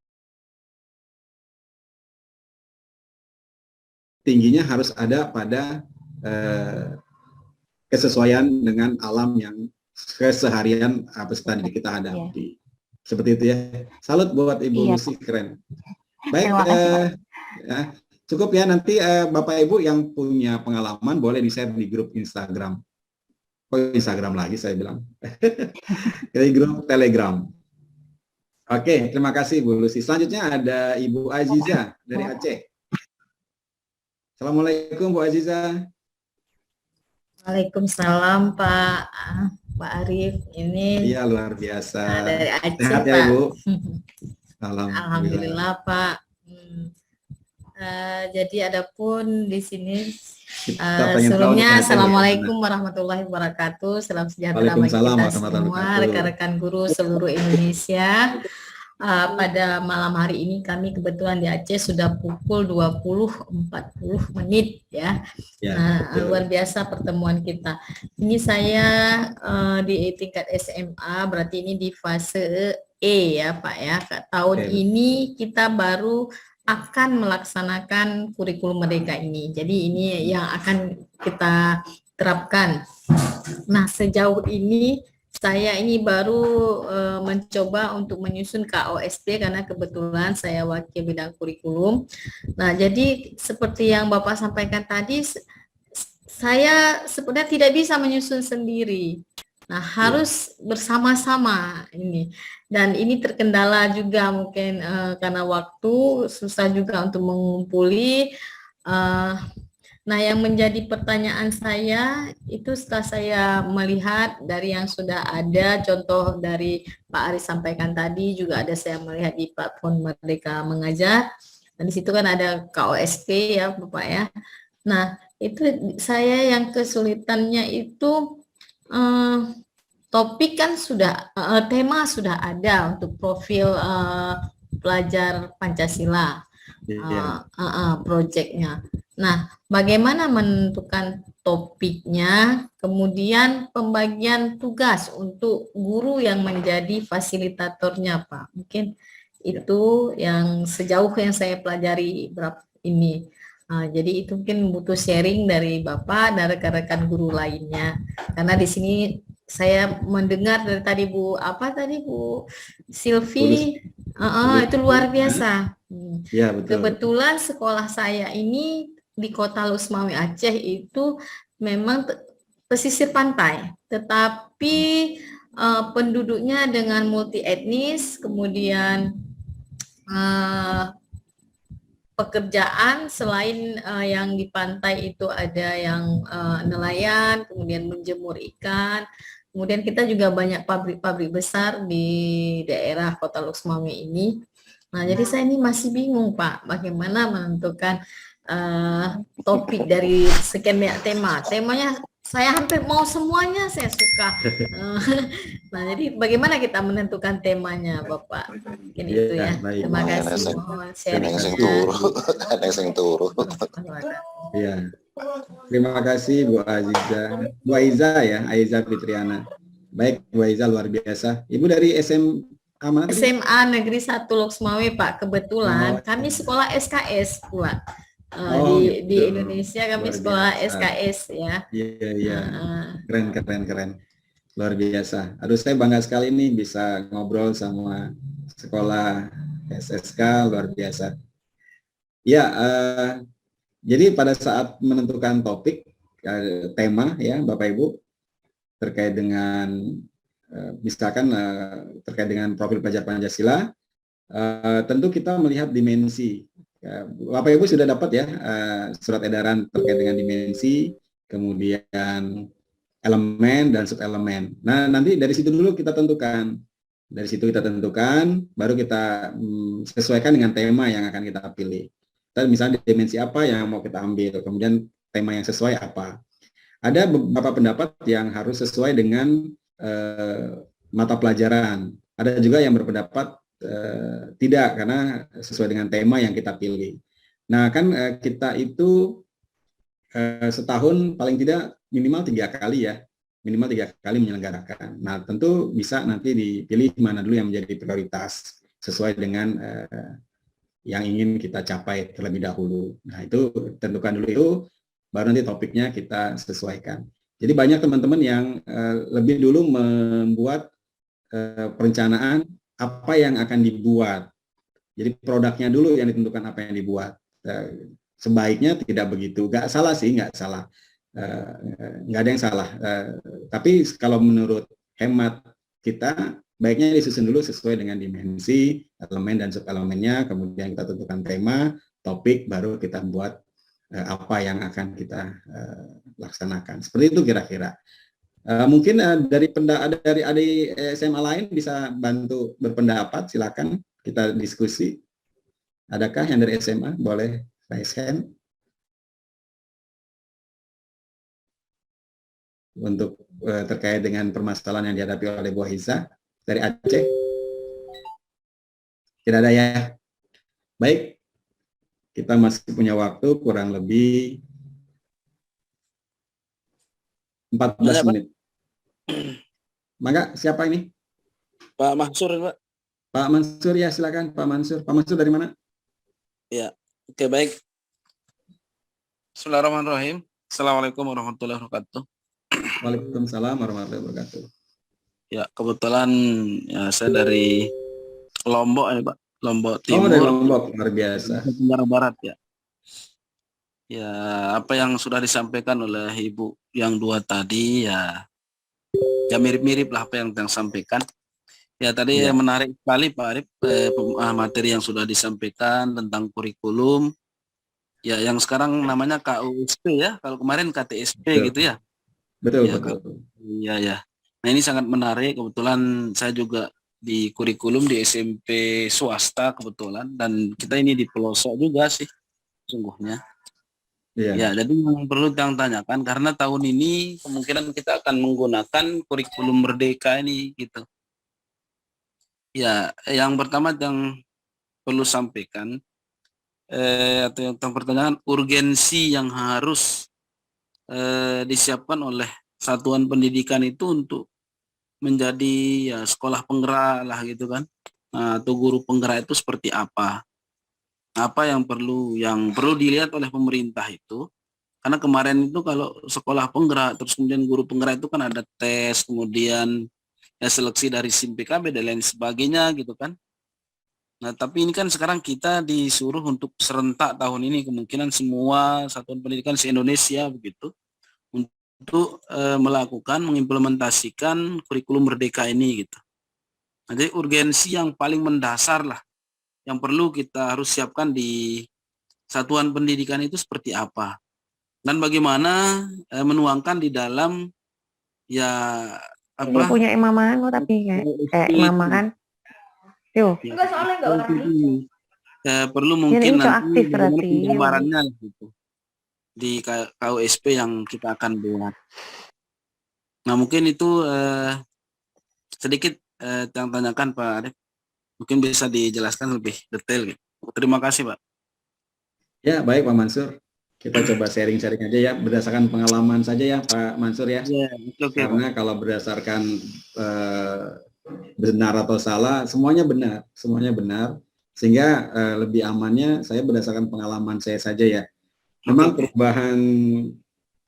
tingginya harus ada pada kesesuaian dengan alam yang keseharian peserta didik kita hadapi. Seperti itu ya. Salut buat Ibu Lucy, keren. Baik, ya, cukup ya, nanti Bapak Ibu yang punya pengalaman boleh di-share di grup Instagram. Instagram lagi saya bilang. Dari grup Telegram. Oke, terima kasih Bu Lucy. Selanjutnya ada Ibu Aziza dari Aceh. Assalamualaikum Bu Aziza. Waalaikumsalam Pak Arif. Ini Iya, luar biasa. dari Aceh, Sehat ya Pak. Ibu? Alhamdulillah Pak. Jadi adapun di sini sebelumnya Assalamualaikum warahmatullahi wabarakatuh. Salam sejahtera bagi kita semua, rekan-rekan guru seluruh Indonesia. Pada malam hari ini kami kebetulan di Aceh sudah pukul 20.40 ya. Nah, luar biasa pertemuan kita. Ini saya di tingkat SMA, berarti ini di fase E ya Pak ya. Tahun ini kita baru akan melaksanakan kurikulum merdeka ini. Jadi ini yang akan kita terapkan. Nah, sejauh ini saya ini baru mencoba untuk menyusun KOSP karena kebetulan saya wakil bidang kurikulum. Nah, jadi seperti yang Bapak sampaikan tadi, saya sebenarnya tidak bisa menyusun sendiri. Nah, harus bersama-sama ini. Dan ini terkendala juga mungkin karena waktu, susah juga untuk mengumpuli. Nah, yang menjadi pertanyaan saya itu setelah saya melihat dari yang sudah ada, contoh dari Pak Aris sampaikan tadi, juga ada saya melihat di platform Merdeka Mengajar. Dan di situ kan ada KOSP ya Bapak ya. Nah, itu saya yang kesulitannya itu topik kan sudah, tema sudah ada untuk profil pelajar Pancasila, proyeknya. Nah, bagaimana menentukan topiknya, kemudian pembagian tugas untuk guru yang menjadi fasilitatornya, Pak. Mungkin itu yang sejauh yang saya pelajari ini. Jadi itu mungkin butuh sharing dari Bapak dan rekan-rekan guru lainnya. Karena di sini saya mendengar dari tadi Bu Silvi, itu luar biasa. Ya, betul. Kebetulan sekolah saya ini di Kota Lusmawi Aceh itu memang pesisir pantai, tetapi penduduknya dengan multi etnis, kemudian pekerjaan selain yang di pantai itu ada yang nelayan, kemudian menjemur ikan, kemudian kita juga banyak pabrik-pabrik besar di daerah Kota Lusmawi ini. Nah, jadi saya ini masih bingung Pak, bagaimana menentukan topik dari sekian banyak tema. Temanya saya hampir mau semuanya, saya suka. Nah, jadi bagaimana kita menentukan temanya, Bapak? Mungkin itu ya. Terima kasih. Ya. Terima kasih Bu Aziza. Bu Aiza ya, Aiza Fitriana. Baik, Bu Aiza luar biasa. Ibu dari SMA Negeri 1 Lusmawi, Pak. Kebetulan kami sekolah SKS pula. Di Indonesia kami sekolah SKS ya. Iya. Keren. Luar biasa. Aduh, saya bangga sekali nih bisa ngobrol sama sekolah SSK, luar biasa. Ya, jadi pada saat menentukan topik, tema ya Bapak Ibu, terkait dengan misalkan terkait dengan profil pelajar Pancasila, tentu kita melihat dimensi. Bapak Ibu sudah dapat ya surat edaran terkait dengan dimensi, kemudian elemen dan subelemen. Nah, nanti dari situ dulu kita tentukan. Dari situ kita tentukan, baru kita sesuaikan dengan tema yang akan kita pilih. Kita misalnya dimensi apa yang mau kita ambil, kemudian tema yang sesuai apa. Ada beberapa pendapat yang harus sesuai dengan mata pelajaran. Ada juga yang berpendapat tidak, karena sesuai dengan tema yang kita pilih. Nah, kan kita itu setahun paling tidak minimal 3 kali ya, minimal 3 kali menyelenggarakan. Nah, tentu bisa nanti dipilih mana dulu yang menjadi prioritas sesuai dengan yang ingin kita capai terlebih dahulu. Nah, itu tentukan dulu itu, baru nanti topiknya kita sesuaikan. Jadi banyak teman-teman yang lebih dulu membuat perencanaan apa yang akan dibuat. Jadi produknya dulu yang ditentukan apa yang dibuat. Sebaiknya tidak begitu. Nggak salah sih, nggak salah. nggak ada yang salah. Tapi kalau menurut hemat kita, baiknya disusun dulu sesuai dengan dimensi, elemen dan subelemennya, kemudian kita tentukan tema, topik, baru kita buat apa yang akan kita laksanakan. Seperti itu kira-kira. Mungkin dari adik SMA lain bisa bantu berpendapat, silakan kita diskusi. Adakah yang dari SMA? Boleh raise hand. Untuk terkait dengan permasalahan yang dihadapi oleh Bu Hiza dari Aceh. Tidak ada ya. Baik, kita masih punya waktu kurang lebih 14 menit. Maka siapa ini? Pak Mansur, Pak. Pak Mansur ya, silakan Pak Mansur. Pak Mansur dari mana? Ya, oke baik. Bismillahirrahmanirrahim. Assalamualaikum warahmatullahi wabarakatuh. Waalaikumsalam warahmatullahi wabarakatuh. Ya, kebetulan ya, saya dari Lombok ya Pak. Lombok Timur. Oh, dari Lombok, luar biasa. Tenggara Barat ya. Ya, apa yang sudah disampaikan oleh Ibu yang dua tadi ya mirip-mirip lah apa yang sampaikan. Ya tadi Ya. menarik sekali Pak Arif materi yang sudah disampaikan tentang kurikulum. Ya, yang sekarang namanya KUSP ya, kalau kemarin KTSP Betul. gitu ya. Betul, Ya, betul. Iya ya. Nah ini sangat menarik. Kebetulan saya juga di kurikulum di SMP swasta kebetulan, dan kita ini di pelosok juga sih sungguhnya. Iya. Ya, jadi yang perlu kita tanyakan karena tahun ini kemungkinan kita akan menggunakan kurikulum merdeka ini gitu. Ya, yang pertama yang perlu sampaikan atau yang pertanyaan urgensi yang harus disiapkan oleh satuan pendidikan itu untuk menjadi ya sekolah penggerak lah gitu kan, atau guru penggerak itu seperti apa yang perlu dilihat oleh pemerintah itu, karena kemarin itu kalau sekolah penggerak terus kemudian guru penggerak itu kan ada tes, kemudian ya seleksi dari SIM PKB dan lain sebagainya gitu kan. Nah tapi ini kan sekarang kita disuruh untuk serentak tahun ini kemungkinan semua satuan pendidikan se-Indonesia begitu untuk mengimplementasikan kurikulum merdeka ini gitu. Nah, jadi urgensi yang paling mendasar lah yang perlu kita harus siapkan di satuan pendidikan itu seperti apa dan bagaimana menuangkan di dalam ya Ini punya mama lo tapi kayak mama kan. Tuh. Enggak, soalnya enggak warna perlu mungkin Ini nanti aktif berarti. gambarannya gitu di KUSP yang kita akan buat. Nah mungkin itu sedikit yang tanyakan Pak Arif, mungkin bisa dijelaskan lebih detail gitu. Terima kasih Pak. Ya, baik Pak Mansur. Kita coba sharing-sharing aja ya, berdasarkan pengalaman saja ya Pak Mansur ya. Ya, okay, karena Pak. kalau berdasarkan benar atau salah, semuanya benar. Sehingga lebih amannya saya berdasarkan pengalaman saya saja ya. Memang perubahan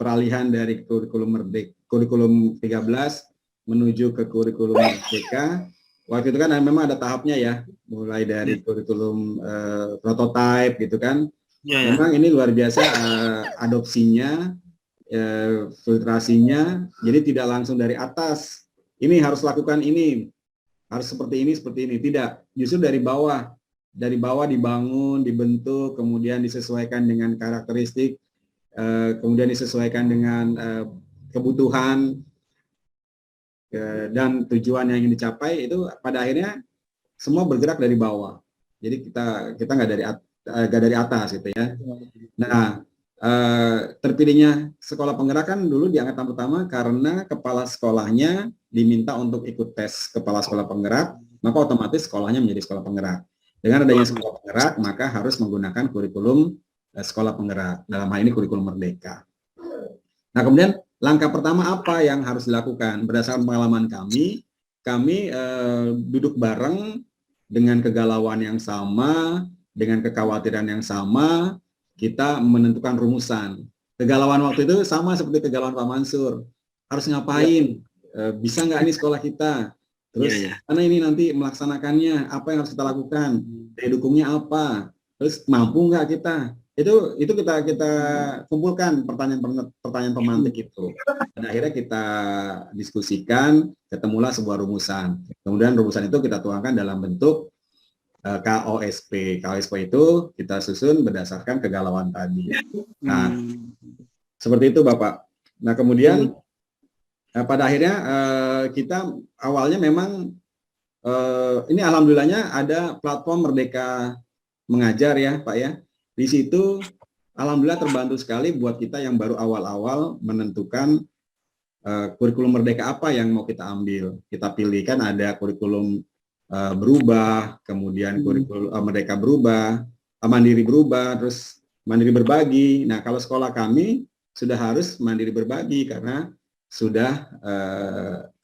peralihan dari kurikulum 13 menuju ke kurikulum merdeka, waktu itu kan memang ada tahapnya ya, mulai dari kurikulum prototype gitu kan. Ya. Memang ini luar biasa adopsinya, filtrasinya, jadi tidak langsung dari atas. Ini harus lakukan ini, harus seperti ini, tidak. Justru dari bawah dibangun, dibentuk, kemudian disesuaikan dengan karakteristik, kemudian disesuaikan dengan kebutuhan dan tujuan yang ingin dicapai, itu pada akhirnya semua bergerak dari bawah. Jadi kita nggak dari atas gitu ya. Nah, terpilihnya sekolah penggerak kan dulu di angkatan pertama karena kepala sekolahnya diminta untuk ikut tes kepala sekolah penggerak, maka otomatis sekolahnya menjadi sekolah penggerak. Dengan adanya sekolah penggerak, maka harus menggunakan kurikulum sekolah penggerak, dalam hal ini kurikulum merdeka. Nah, kemudian langkah pertama apa yang harus dilakukan? Berdasarkan pengalaman kami duduk bareng dengan kegalauan yang sama, dengan kekhawatiran yang sama, kita menentukan rumusan. Kegalauan waktu itu sama seperti kegalauan Pak Mansur. Harus ngapain? Bisa nggak ini sekolah kita? Terus karena ini nanti melaksanakannya, apa yang harus kita lakukan? Daya dukungnya apa? Terus mampu nggak kita? Itu kita kumpulkan pertanyaan pemantik itu. Dan akhirnya kita diskusikan, ketemulah sebuah rumusan. Kemudian rumusan itu kita tuangkan dalam bentuk KOSP. KOSP itu kita susun berdasarkan kegalauan tadi. Nah, seperti itu Bapak. Nah, kemudian pada akhirnya kita awalnya memang ini alhamdulillahnya ada platform Merdeka Mengajar ya Pak ya. Di situ alhamdulillah terbantu sekali buat kita yang baru awal-awal menentukan kurikulum merdeka apa yang mau kita ambil. Kita pilih kan ada kurikulum berubah, kemudian kurikulum merdeka berubah, mandiri berubah, terus mandiri berbagi. Nah, kalau sekolah kami sudah harus mandiri berbagi karena sudah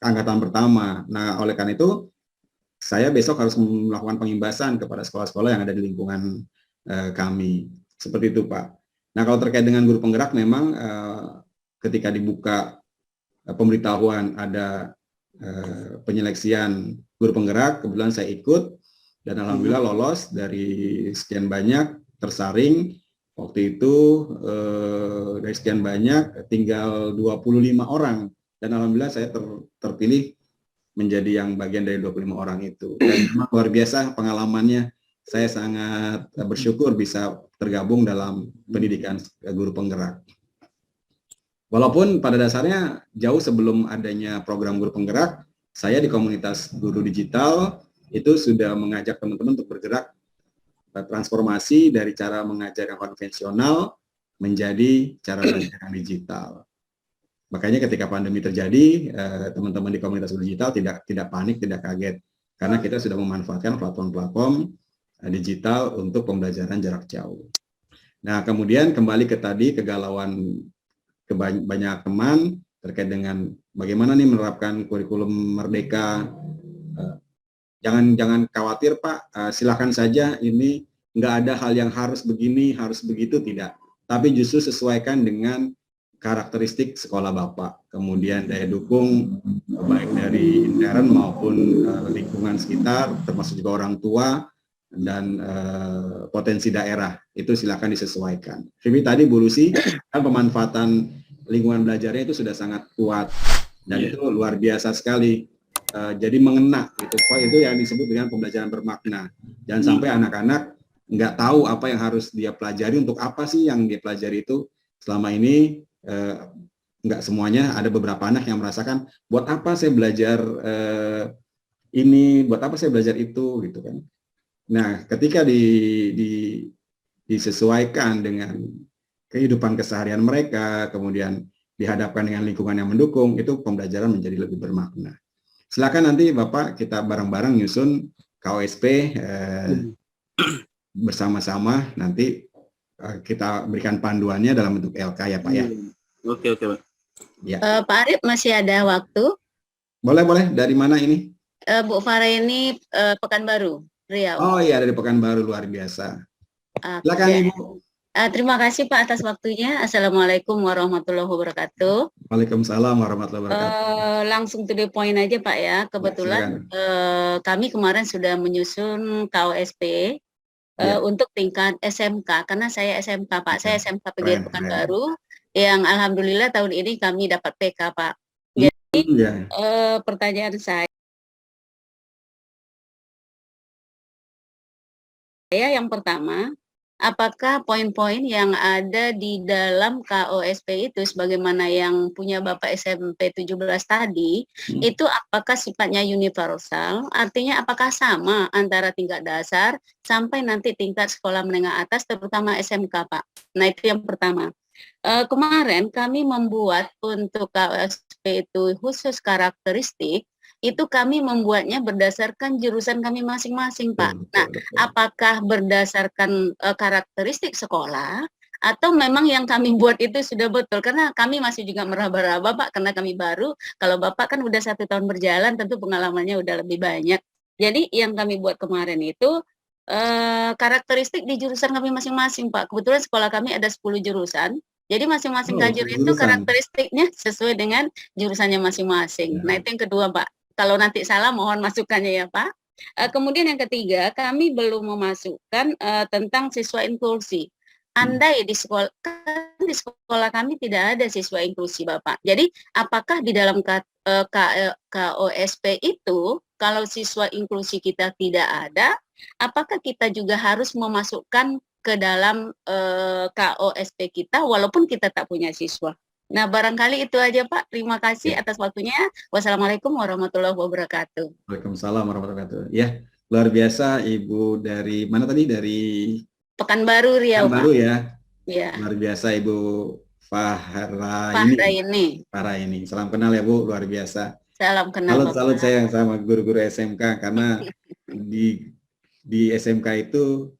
angkatan pertama. Nah, oleh karena itu saya besok harus melakukan pengimbasan kepada sekolah-sekolah yang ada di lingkungan kami. Seperti itu Pak. Nah, kalau terkait dengan guru penggerak memang ketika dibuka pemberitahuan ada penyeleksian guru penggerak, kebetulan saya ikut dan alhamdulillah lolos dari sekian banyak tersaring. Waktu itu dari sekian banyak tinggal 25 orang dan alhamdulillah saya terpilih menjadi yang bagian dari 25 orang itu. Dan luar biasa pengalamannya. Saya sangat bersyukur bisa tergabung dalam pendidikan guru penggerak. Walaupun pada dasarnya jauh sebelum adanya program guru penggerak, saya di komunitas guru digital itu sudah mengajak teman-teman untuk bergerak transformasi dari cara mengajar yang konvensional menjadi cara belajar yang digital. Makanya ketika pandemi terjadi, teman-teman di komunitas guru digital tidak panik, tidak kaget, karena kita sudah memanfaatkan platform-platform digital untuk pembelajaran jarak jauh. Nah, kemudian kembali ke tadi kegalauan banyak teman terkait dengan bagaimana nih menerapkan kurikulum merdeka. Jangan khawatir Pak, silakan saja, ini nggak ada hal yang harus begini, harus begitu, tidak. Tapi justru sesuaikan dengan karakteristik sekolah Bapak, kemudian daya dukung baik dari intern maupun lingkungan sekitar, termasuk juga orang tua, dan potensi daerah itu silakan disesuaikan. Vivi tadi Bu Lucy kan pemanfaatan lingkungan belajarnya itu sudah sangat kuat dan itu luar biasa sekali. Jadi mengena gitu. Itu yang disebut dengan pembelajaran bermakna. Jangan sampai anak-anak nggak tahu apa yang harus dia pelajari, untuk apa sih yang dia pelajari itu. Selama ini nggak semuanya, ada beberapa anak yang merasakan buat apa saya belajar ini, buat apa saya belajar itu gitu kan. Nah, ketika disesuaikan dengan kehidupan keseharian mereka, kemudian dihadapkan dengan lingkungan yang mendukung, itu pembelajaran menjadi lebih bermakna. Silakan nanti Bapak kita bareng-bareng nyusun KOSP bersama-sama, nanti kita berikan panduannya dalam bentuk LK ya Pak ya. Oke Pak. Ya. Pak Arif masih ada waktu? Boleh. Dari mana ini? Bu Farah ini Pekanbaru, Riau. Oh iya, dari Pekanbaru, luar biasa. Silakan Ibu. Terima kasih Pak atas waktunya. Assalamualaikum warahmatullahi wabarakatuh. Waalaikumsalam warahmatullahi wabarakatuh. Langsung to the point aja Pak ya. Kebetulan kami kemarin sudah menyusun KOSP untuk tingkat SMK, karena saya SMK Pak. Saya SMK PGRI Pekanbaru yang alhamdulillah tahun ini kami dapat PK Pak. Jadi pertanyaan saya yang pertama, apakah poin-poin yang ada di dalam KOSP itu sebagaimana yang punya Bapak SMP 17 tadi, itu apakah sifatnya universal, artinya apakah sama antara tingkat dasar sampai nanti tingkat sekolah menengah atas, terutama SMK Pak. Nah itu yang pertama. Kemarin kami membuat untuk KOSP itu khusus karakteristik, itu kami membuatnya berdasarkan jurusan kami masing-masing Pak. Nah, apakah berdasarkan karakteristik sekolah atau memang yang kami buat itu sudah betul? Karena kami masih juga meraba-raba Pak, karena kami baru. Kalau Bapak kan udah 1 tahun berjalan, tentu pengalamannya udah lebih banyak. Jadi yang kami buat kemarin itu karakteristik di jurusan kami masing-masing Pak. Kebetulan sekolah kami ada 10 jurusan. Jadi masing-masing kajur itu karakteristiknya sesuai dengan jurusannya masing-masing. Nah itu yang kedua Pak. Kalau nanti salah mohon masukannya ya Pak. Kemudian yang ketiga, kami belum memasukkan tentang siswa inklusi. andai di sekolah, kan di sekolah kami tidak ada siswa inklusi Bapak. Jadi apakah di dalam KOSP itu kalau siswa inklusi kita tidak ada, apakah kita juga harus memasukkan ke dalam KOSP kita walaupun kita tak punya siswa? Nah, barangkali itu aja Pak. Terima kasih atas waktunya. Wassalamualaikum warahmatullahi wabarakatuh. Waalaikumsalam warahmatullahi wabarakatuh. Ya, luar biasa Ibu dari mana tadi? Dari Pekanbaru Riau, Pekanbaru Pak. ya. Ya. Luar biasa Ibu Fahraini. Salam kenal ya Bu, luar biasa. Salam kenal. Salut saya sama guru-guru SMK karena di SMK itu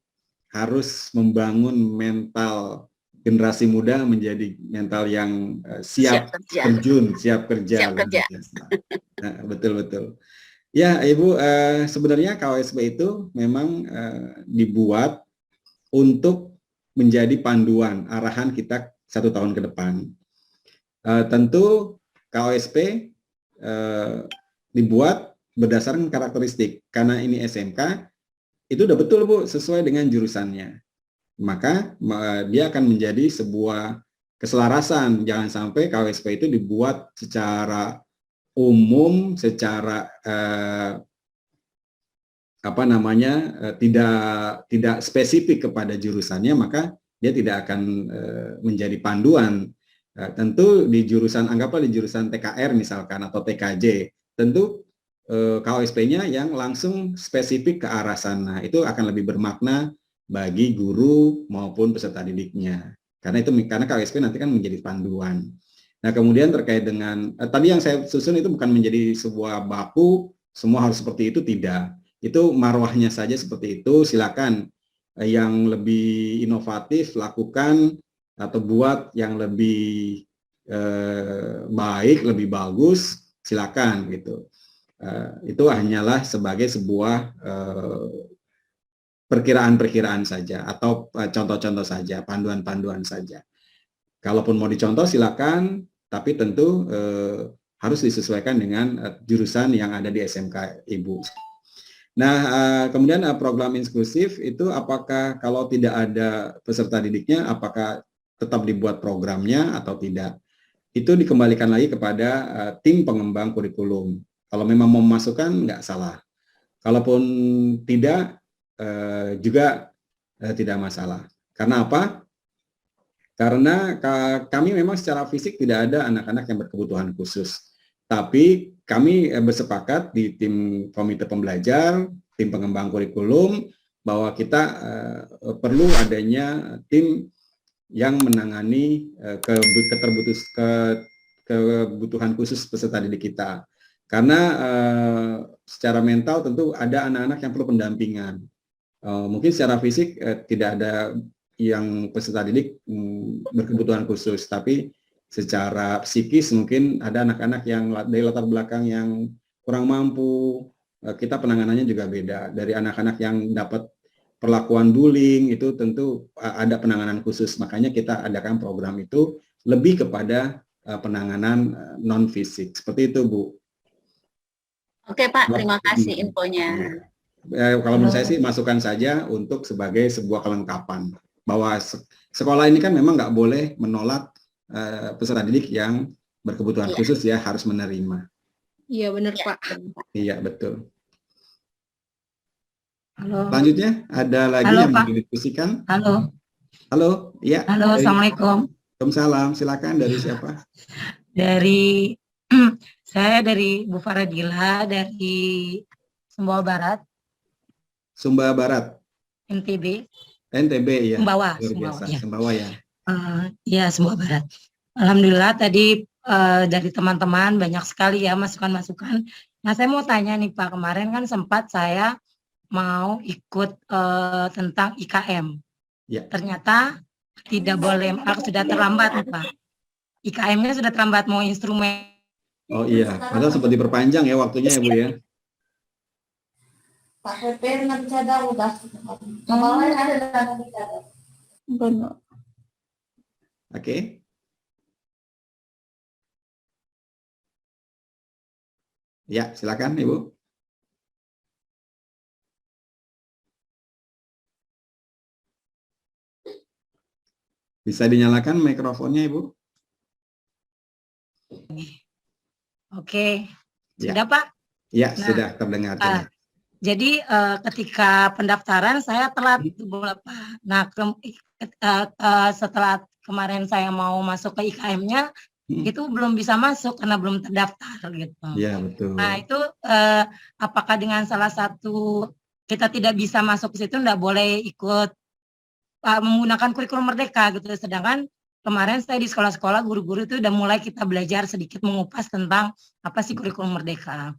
harus membangun mental generasi muda menjadi mental yang siap terjun, siap kerja. Nah, betul. Ya, Ibu, sebenarnya KOSP itu memang dibuat untuk menjadi panduan arahan kita 1 tahun ke depan. Tentu KOSP dibuat berdasarkan karakteristik. Karena ini SMK, itu udah betul Bu, sesuai dengan jurusannya. Maka dia akan menjadi sebuah keselarasan. Jangan sampai KOSP itu dibuat secara umum, secara tidak spesifik kepada jurusannya, maka dia tidak akan menjadi panduan. Tentu di jurusan, anggaplah di jurusan TKR misalkan atau TKJ, tentu KOSP-nya yang langsung spesifik ke arah sana, itu akan lebih bermakna bagi guru maupun peserta didiknya. Karena KOSP nanti kan menjadi panduan. Nah, kemudian terkait dengan tadi yang saya susun itu bukan menjadi sebuah baku, semua harus seperti itu, tidak. Itu marwahnya saja seperti itu, silakan yang lebih inovatif lakukan atau buat yang lebih baik, lebih bagus, silakan gitu. Itu hanyalah sebagai sebuah perkiraan-perkiraan saja atau contoh-contoh saja, panduan-panduan saja. Kalaupun mau dicontoh silakan, tapi tentu harus disesuaikan dengan jurusan yang ada di SMK Ibu. Nah, kemudian program inklusif itu apakah kalau tidak ada peserta didiknya, apakah tetap dibuat programnya atau tidak? Itu dikembalikan lagi kepada tim pengembang kurikulum. Kalau memang mau memasukkan, nggak salah. Kalaupun tidak, juga tidak masalah. Karena apa? Karena kami memang secara fisik tidak ada anak-anak yang berkebutuhan khusus. Tapi kami bersepakat di tim komite pembelajar, tim pengembang kurikulum, bahwa kita perlu adanya tim yang menangani kebutuhan khusus peserta didik kita. Karena secara mental tentu ada anak-anak yang perlu pendampingan. Mungkin secara fisik tidak ada yang peserta didik berkebutuhan khusus, tapi secara psikis mungkin ada anak-anak yang dari latar belakang yang kurang mampu, kita penanganannya juga beda. Dari anak-anak yang dapat perlakuan bullying itu tentu ada penanganan khusus, makanya kita adakan program itu lebih kepada penanganan non fisik. Seperti itu, Bu. Oke, Pak, terima kasih infonya. Kalau menurut saya sih masukkan saja untuk sebagai sebuah kelengkapan bahwa sekolah ini kan memang nggak boleh menolak peserta didik yang berkebutuhan khusus ya, harus menerima. Iya benar Pak. Iya betul. Halo. Selanjutnya ada lagi yang mau didiskusikan. Halo. Halo, iya. Halo, Assalamualaikum. Waalaikumsalam. Silakan, dari siapa? Dari saya dari Bu Faradila dari Sumbawa Barat. Sumba Barat. NTB. NTB ya. Sumbawa. Sumbawa ya. Ya, Sumbawa Barat. Alhamdulillah tadi dari teman-teman banyak sekali ya masukan-masukan. Nah, saya mau tanya nih Pak, kemarin kan sempat saya mau ikut tentang IKM. Ya. Ternyata tidak boleh, sudah terlambat Pak. IKM-nya sudah terlambat, mau instrumen. Oh iya, padahal sempat diperpanjang ya waktunya ya Bu ya. Pak PP nggak bisa tahu dah. Kemarin ada dalam bicara. Benar. Oke. Ya, silakan Ibu. Bisa dinyalakan mikrofonnya, Ibu? Oke, Ya. sudah Pak? Ya, Nah, sudah terdengar. Jadi ketika pendaftaran saya telat beberapa. Nah, setelah kemarin saya mau masuk ke IKM-nya, itu belum bisa masuk karena belum terdaftar gitu. Iya, betul. Nah, itu apakah dengan salah satu kita tidak bisa masuk ke situ, tidak boleh ikut menggunakan kurikulum merdeka gitu. Sedangkan kemarin saya di sekolah-sekolah guru-guru itu udah mulai kita belajar sedikit mengupas tentang apa sih kurikulum merdeka.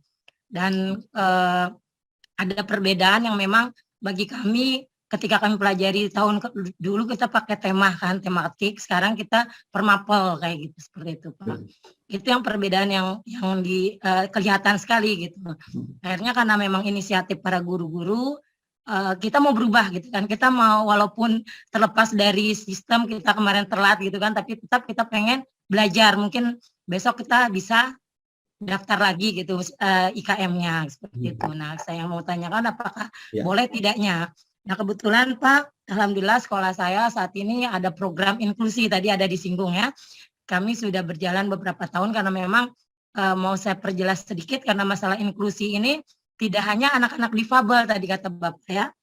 Dan ada perbedaan yang memang bagi kami ketika kami pelajari dulu kita pakai tema kan, tematik, sekarang kita per mapel kayak gitu, seperti itu Pak. Itu yang perbedaan yang kelihatan sekali gitu. Akhirnya karena memang inisiatif para guru-guru, kita mau berubah gitu kan, kita mau walaupun terlepas dari sistem kita kemarin telat gitu kan, tapi tetap kita pengen belajar, mungkin besok kita bisa daftar lagi gitu IKM-nya seperti itu. Nah, saya mau tanyakan apakah boleh tidaknya. Nah, kebetulan Pak, alhamdulillah sekolah saya saat ini ada program inklusi, tadi ada disinggung ya. Kami sudah berjalan beberapa tahun karena memang mau saya perjelas sedikit karena masalah inklusi ini tidak hanya anak-anak difabel tadi kata Bapak ya.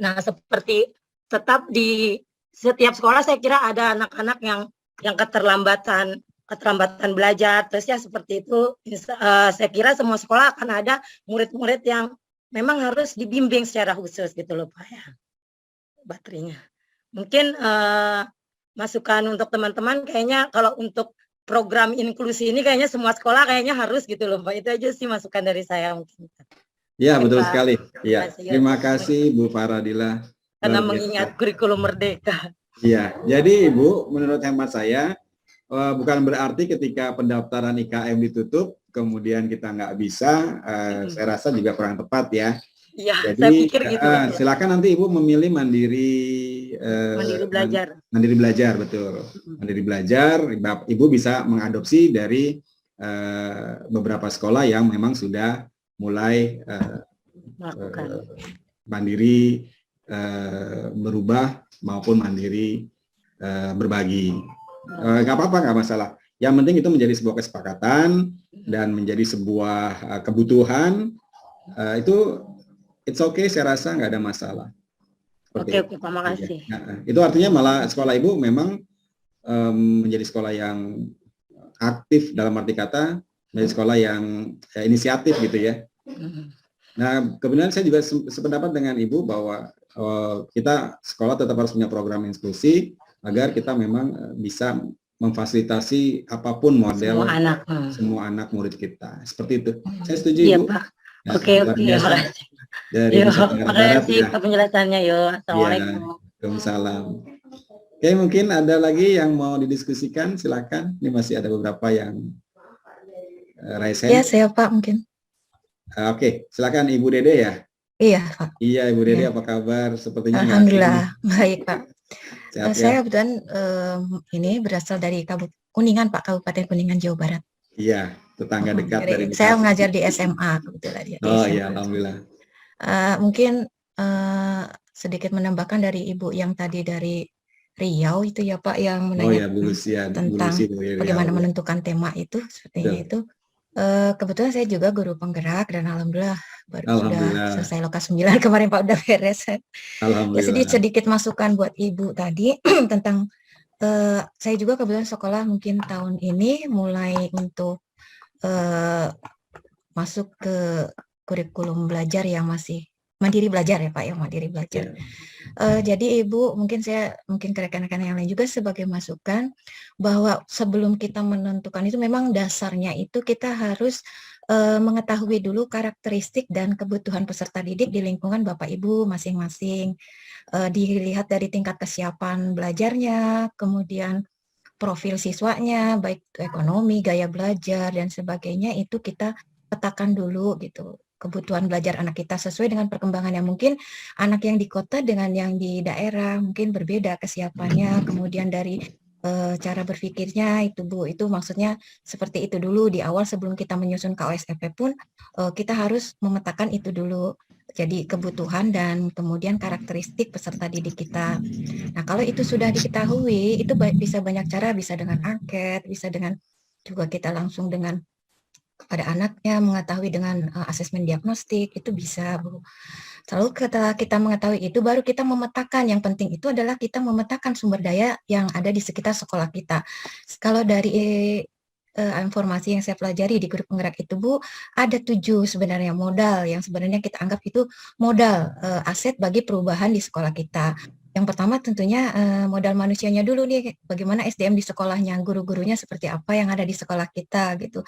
Nah, seperti tetap di setiap sekolah saya kira ada anak-anak yang keterlambatan belajar, terus ya seperti itu. Saya kira semua sekolah akan ada murid-murid yang memang harus dibimbing secara khusus gitu loh Pak ya, baterainya. Mungkin masukan untuk teman-teman kayaknya kalau untuk program inklusi ini kayaknya semua sekolah kayaknya harus gitu loh Pak. Itu aja sih masukan dari saya mungkin. Ya, betul sekali. Ya, terima kasih Bu Faradila. Karena mengingat kurikulum merdeka. Iya, jadi Ibu, menurut hemat saya, bukan berarti ketika pendaftaran IKM ditutup, kemudian kita nggak bisa, saya rasa juga kurang tepat ya. Iya, jadi saya pikir gitu. Silakan nanti Ibu memilih mandiri belajar. Mandiri belajar, betul. Mandiri belajar, Ibu bisa mengadopsi dari beberapa sekolah yang memang sudah mulai melakukan mandiri berubah maupun mandiri berbagi. Nggak apa-apa, nggak masalah. Yang penting itu menjadi sebuah kesepakatan dan menjadi sebuah kebutuhan. Itu it's okay, saya rasa nggak ada masalah. Oke, Pak, makasih. Nah, itu artinya malah sekolah Ibu memang menjadi sekolah yang aktif dalam arti kata, menjadi sekolah yang inisiatif gitu ya. Nah, kemudian saya juga sependapat dengan Ibu bahwa kita sekolah tetap harus punya program inklusi agar kita memang bisa memfasilitasi apapun model semua anak murid kita. Seperti itu. Saya setuju Ibu. Pak. Nah, oke, makasih. Dari makasih Pak penjelasannya. Assalamualaikum. Waalaikumsalam. Oke, mungkin ada lagi yang mau didiskusikan, silakan. Ini masih ada beberapa yang raise hand. Ya, saya Pak mungkin. Oke, silakan Ibu Dede ya. Iya, Pak. Iya, Ibu Dede, apa kabar? Sepertinya alhamdulillah baik, Pak. Sehat, saya kebetulan ini berasal dari Kuningan, Pak, Kabupaten Kuningan, Jawa Barat. Iya, tetangga dekat dari saya mengajar di SMA kebetulan ya. Oh iya, alhamdulillah. Mungkin sedikit menambahkan dari Ibu yang tadi dari Riau itu ya Pak, yang menanyakan tentang bagaimana menentukan tema itu seperti itu. Kebetulan saya juga guru penggerak dan alhamdulillah sudah selesai lokas 9 kemarin Pak, udah beres. Ya, sedikit masukan buat Ibu tadi tentang saya juga kebetulan sekolah mungkin tahun ini mulai untuk masuk ke kurikulum belajar yang masih mandiri belajar ya Pak, yang mandiri belajar. Jadi Ibu, mungkin ke rekan-rekan yang lain juga sebagai masukan bahwa sebelum kita menentukan itu memang dasarnya itu kita harus mengetahui dulu karakteristik dan kebutuhan peserta didik di lingkungan Bapak Ibu masing-masing. Dilihat dari tingkat kesiapan belajarnya, kemudian profil siswanya, baik ekonomi, gaya belajar dan sebagainya, itu kita petakan dulu gitu. Kebutuhan belajar anak kita sesuai dengan perkembangan yang mungkin anak yang di kota dengan yang di daerah mungkin berbeda kesiapannya, kemudian dari cara berpikirnya itu Bu, itu maksudnya seperti itu dulu di awal sebelum kita menyusun KOSP pun kita harus memetakan itu dulu. Jadi kebutuhan dan kemudian karakteristik peserta didik kita. Nah, kalau itu sudah diketahui, itu bisa banyak cara, bisa dengan angket, bisa dengan juga kita langsung dengan kepada anaknya mengetahui dengan asesmen diagnostik, itu bisa, Bu. Lalu setelah kita mengetahui itu, baru kita memetakan. Yang penting itu adalah kita memetakan sumber daya yang ada di sekitar sekolah kita. Kalau dari informasi yang saya pelajari di grup penggerak itu, Bu, ada 7 sebenarnya modal yang sebenarnya kita anggap itu modal aset bagi perubahan di sekolah kita. Yang pertama tentunya modal manusianya dulu nih, bagaimana SDM di sekolahnya, guru-gurunya seperti apa yang ada di sekolah kita gitu.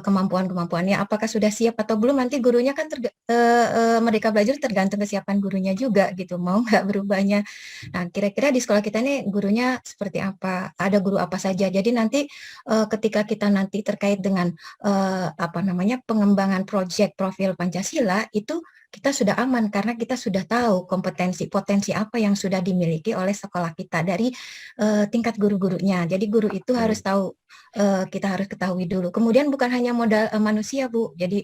Kemampuan-kemampuannya apakah sudah siap atau belum, nanti gurunya kan Merdeka Belajar tergantung kesiapan gurunya juga gitu, mau nggak berubahnya. Nah, kira-kira di sekolah kita ini gurunya seperti apa, ada guru apa saja. Jadi nanti ketika kita nanti terkait dengan pengembangan proyek profil Pancasila, itu kita sudah aman karena kita sudah tahu potensi apa yang sudah dimiliki oleh sekolah kita dari tingkat guru-gurunya. Jadi guru itu harus tahu, kita harus ketahui dulu. Kemudian bukan hanya modal manusia, Bu. Jadi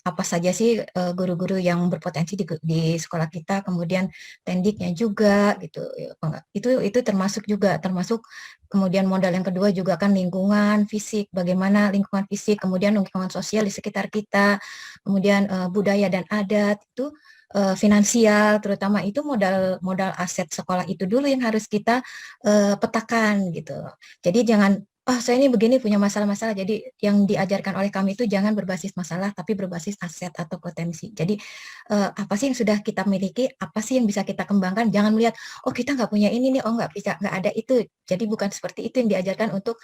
apa saja sih guru-guru yang berpotensi di sekolah kita, kemudian tendiknya juga gitu. Itu termasuk juga, termasuk kemudian modal yang kedua juga kan lingkungan fisik, bagaimana lingkungan fisik, kemudian lingkungan sosial di sekitar kita, kemudian budaya dan adat, itu finansial terutama, itu modal aset sekolah itu dulu yang harus kita petakan gitu. Jadi jangan saya ini begini punya masalah-masalah. Jadi yang diajarkan oleh kami itu jangan berbasis masalah, tapi berbasis aset atau potensi. Jadi apa sih yang sudah kita miliki, apa sih yang bisa kita kembangkan. Jangan melihat, oh kita nggak punya ini nih, oh nggak bisa, nggak ada itu. Jadi bukan seperti itu yang diajarkan untuk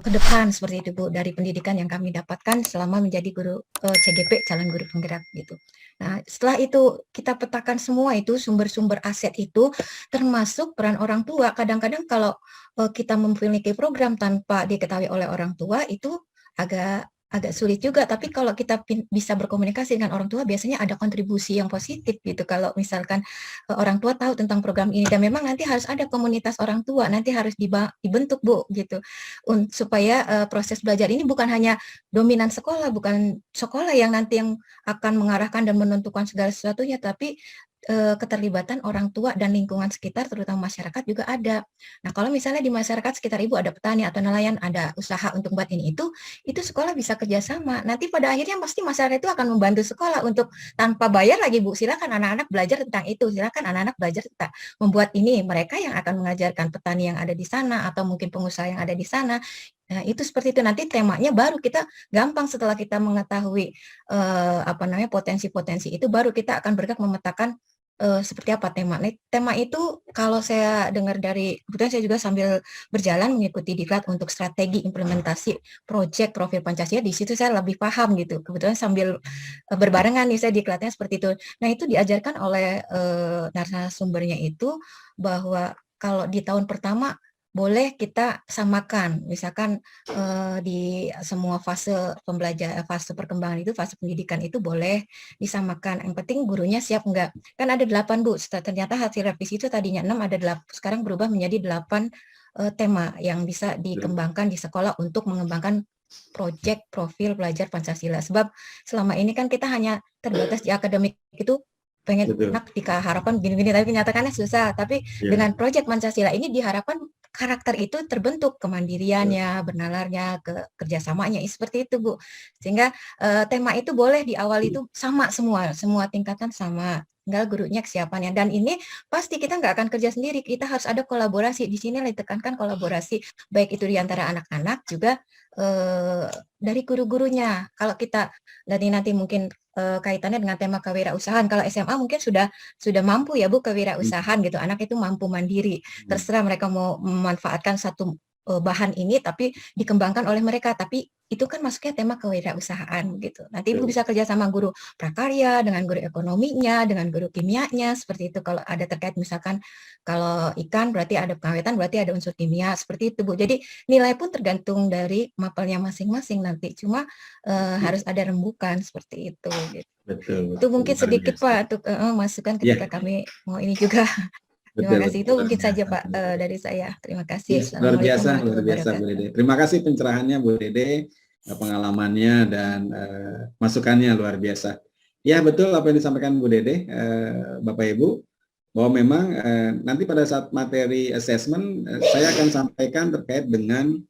ke depan, seperti itu, Bu, dari pendidikan yang kami dapatkan selama menjadi guru CGP, calon guru penggerak gitu. Nah, setelah itu kita petakan semua itu sumber-sumber aset itu, termasuk peran orang tua. Kadang-kadang kalau kita memiliki program tanpa diketahui oleh orang tua, itu agak sulit juga. Tapi kalau kita bisa berkomunikasi dengan orang tua, biasanya ada kontribusi yang positif gitu. Kalau misalkan orang tua tahu tentang program ini, dan memang nanti harus ada komunitas orang tua, nanti harus dibentuk, Bu, gitu, supaya proses belajar ini bukan hanya dominan sekolah, bukan sekolah yang nanti yang akan mengarahkan dan menentukan segala sesuatunya, tapi keterlibatan orang tua dan lingkungan sekitar, terutama masyarakat juga ada. Nah, kalau misalnya di masyarakat sekitar Ibu ada petani atau nelayan, ada usaha untuk buat ini itu sekolah bisa kerjasama. Nanti pada akhirnya pasti masyarakat itu akan membantu sekolah untuk tanpa bayar lagi, Bu. Silakan anak-anak belajar tentang itu, silakan anak-anak belajar tentang membuat ini. Mereka yang akan mengajarkan petani yang ada di sana atau mungkin pengusaha yang ada di sana. Nah, itu seperti itu. Nanti temanya baru kita gampang setelah kita mengetahui potensi-potensi itu, baru kita akan bergerak memetakan seperti apa tema. Tema itu kalau saya dengar dari, kebetulan saya juga sambil berjalan mengikuti diklat untuk strategi implementasi proyek profil Pancasila, di situ saya lebih paham gitu. Kebetulan sambil berbarengan nih saya diklatnya seperti itu. Nah, itu diajarkan oleh narasumbernya itu bahwa kalau di tahun pertama boleh kita samakan, misalkan di semua fase fase perkembangan itu, fase pendidikan itu boleh disamakan. Yang penting gurunya siap enggak. Kan ada 8, Bu. Ternyata hasil revisi itu tadinya 6, ada 8, sekarang berubah menjadi 8 tema yang bisa dikembangkan di sekolah untuk mengembangkan proyek profil belajar Pancasila. Sebab selama ini kan kita hanya terbatas di akademik itu, pengen enak harapan gini-gini, tapi kenyataannya susah. Tapi dengan proyek Pancasila ini diharapkan karakter itu terbentuk, kemandiriannya, bernalarnya, kerjasamanya, seperti itu, Bu. Sehingga tema itu boleh di awal itu sama semua tingkatan sama. Tinggal gurunya kesiapannya. Dan ini pasti kita nggak akan kerja sendiri, kita harus ada kolaborasi. Di sini ditekankan kolaborasi, baik itu di antara anak-anak juga dari guru-gurunya. Kalau kita nanti mungkin kaitannya dengan tema kewirausahaan. Kalau SMA mungkin sudah mampu ya, Bu, kewirausahaan gitu. Anak itu mampu mandiri. Terserah mereka mau memanfaatkan satu bahan ini tapi dikembangkan oleh mereka, tapi itu kan masuknya tema kewirausahaan gitu. Nanti Ibu bisa kerja sama guru prakarya, dengan guru ekonominya, dengan guru kimianya, seperti itu. Kalau ada terkait misalkan kalau ikan berarti ada pengawetan, berarti ada unsur kimia, seperti itu, Bu. Jadi nilai pun tergantung dari mapelnya masing-masing nanti. Cuma harus ada rembukan seperti itu gitu. Betul. Itu mungkin sedikit Pak untuk masukan ketika kami mau ini juga. Terima kasih, itu mungkin saja Pak dari saya. Terima kasih. Luar biasa Bu Dede. Terima kasih pencerahannya Bu Dede, pengalamannya dan masukannya luar biasa. Ya, betul apa yang disampaikan Bu Dede, Bapak Ibu, bahwa memang nanti pada saat materi assessment saya akan sampaikan terkait dengan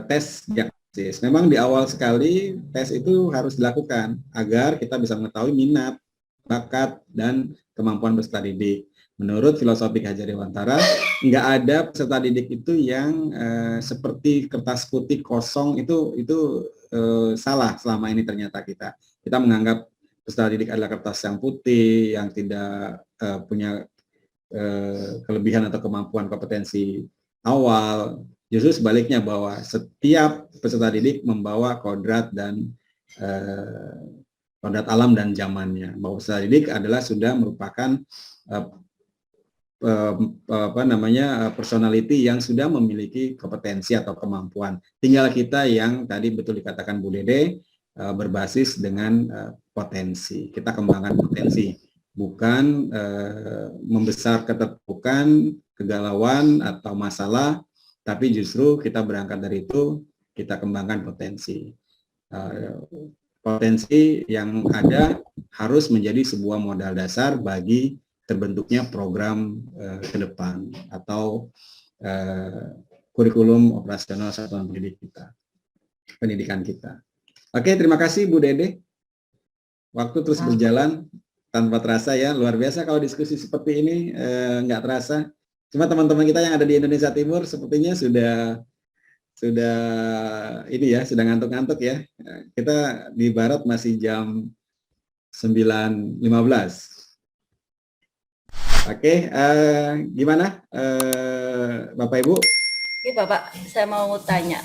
tes diagnosis. Memang di awal sekali tes itu harus dilakukan agar kita bisa mengetahui minat, bakat, dan kemampuan peserta didik. Menurut filosofi Hajar Dewantara, nggak ada peserta didik itu yang seperti kertas putih kosong, itu salah selama ini ternyata kita menganggap peserta didik adalah kertas yang putih, yang tidak punya kelebihan atau kemampuan kompetensi awal. Justru sebaliknya, bahwa setiap peserta didik membawa kodrat dan kodrat alam dan zamannya. Bahwa peserta didik adalah sudah merupakan personality yang sudah memiliki kompetensi atau kemampuan. Tinggal kita yang tadi betul dikatakan Bu Dede, berbasis dengan potensi. Kita kembangkan potensi, bukan membesar keterpurukan, kegalauan atau masalah, tapi justru kita berangkat dari itu, kita kembangkan potensi. Potensi yang ada harus menjadi sebuah modal dasar bagi terbentuknya program ke depan atau kurikulum operasional satuan pendidikan kita. Oke, terima kasih Bu Dede. Waktu terus berjalan tanpa terasa ya, luar biasa kalau diskusi seperti ini, nggak terasa. Cuma teman-teman kita yang ada di Indonesia Timur sepertinya sudah ini ya, sudah ngantuk-ngantuk ya. Kita di Barat masih jam 9.15. Oke, gimana Bapak Ibu? Ini Bapak, saya mau tanya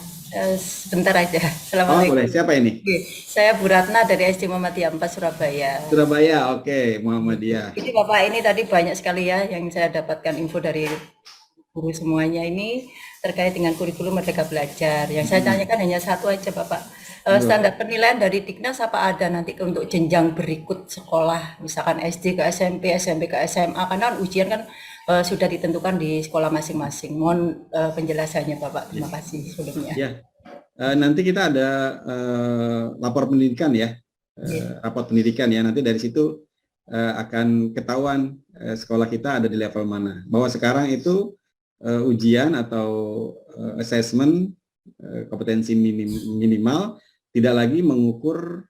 sebentar aja. Oh, boleh. Siapa ini? Saya Bu Ratna dari SD Muhammadiyah 4 Surabaya. Surabaya, oke, Muhammadiyah. Ini Bapak, ini tadi banyak sekali ya yang saya dapatkan info dari guru semuanya ini terkait dengan kurikulum Merdeka Belajar. Yang saya tanyakan hanya satu aja Bapak. Standar penilaian dari Diknas apa ada nanti untuk jenjang berikut sekolah, misalkan SD ke SMP, SMP ke SMA, karena ujian kan sudah ditentukan di sekolah masing-masing. Mohon penjelasannya Bapak, terima kasih sebelumnya. Ya, nanti kita ada lapor pendidikan ya, rapor pendidikan ya, nanti dari situ akan ketahuan sekolah kita ada di level mana. Bahwa sekarang itu ujian atau assessment kompetensi minimal tidak lagi mengukur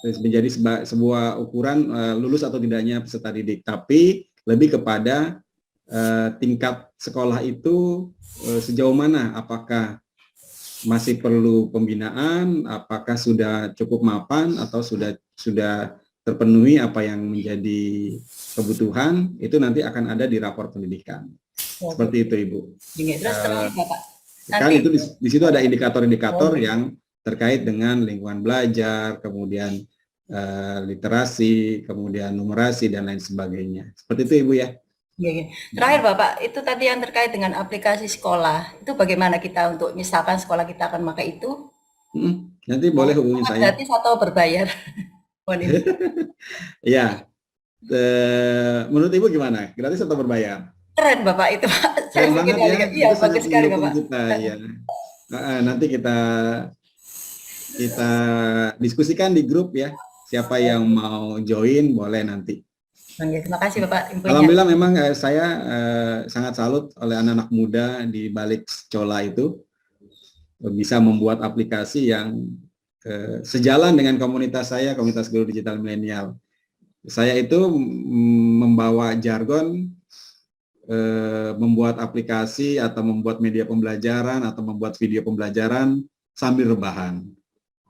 menjadi sebuah ukuran lulus atau tidaknya peserta didik, tapi lebih kepada tingkat sekolah itu sejauh mana, apakah masih perlu pembinaan, apakah sudah cukup mapan atau sudah terpenuhi apa yang menjadi kebutuhan, itu nanti akan ada di rapor pendidikan. Seperti itu Ibu. Kan itu di situ ada indikator-indikator yang terkait dengan lingkungan belajar, kemudian literasi, kemudian numerasi dan lain sebagainya. Seperti itu Ibu ya. Iya. Terakhir Bapak, itu tadi yang terkait dengan aplikasi sekolah, itu bagaimana kita untuk misalkan sekolah kita akan pakai itu? Nanti boleh hubungi saya. Gratis atau berbayar? Ya, menurut Ibu gimana? Gratis atau berbayar? Keren Bapak itu Pak. Keren banget ya. Iya, bagus sekali Bapak. Kita, ya. Nanti kita diskusikan di grup ya. Siapa yang mau join boleh nanti. Terima kasih Bapak infonya. Alhamdulillah memang saya sangat salut oleh anak-anak muda di balik Secola itu bisa membuat aplikasi yang sejalan dengan komunitas saya, komunitas guru digital milenial. Saya itu membawa jargon membuat aplikasi atau membuat media pembelajaran atau membuat video pembelajaran sambil rebahan.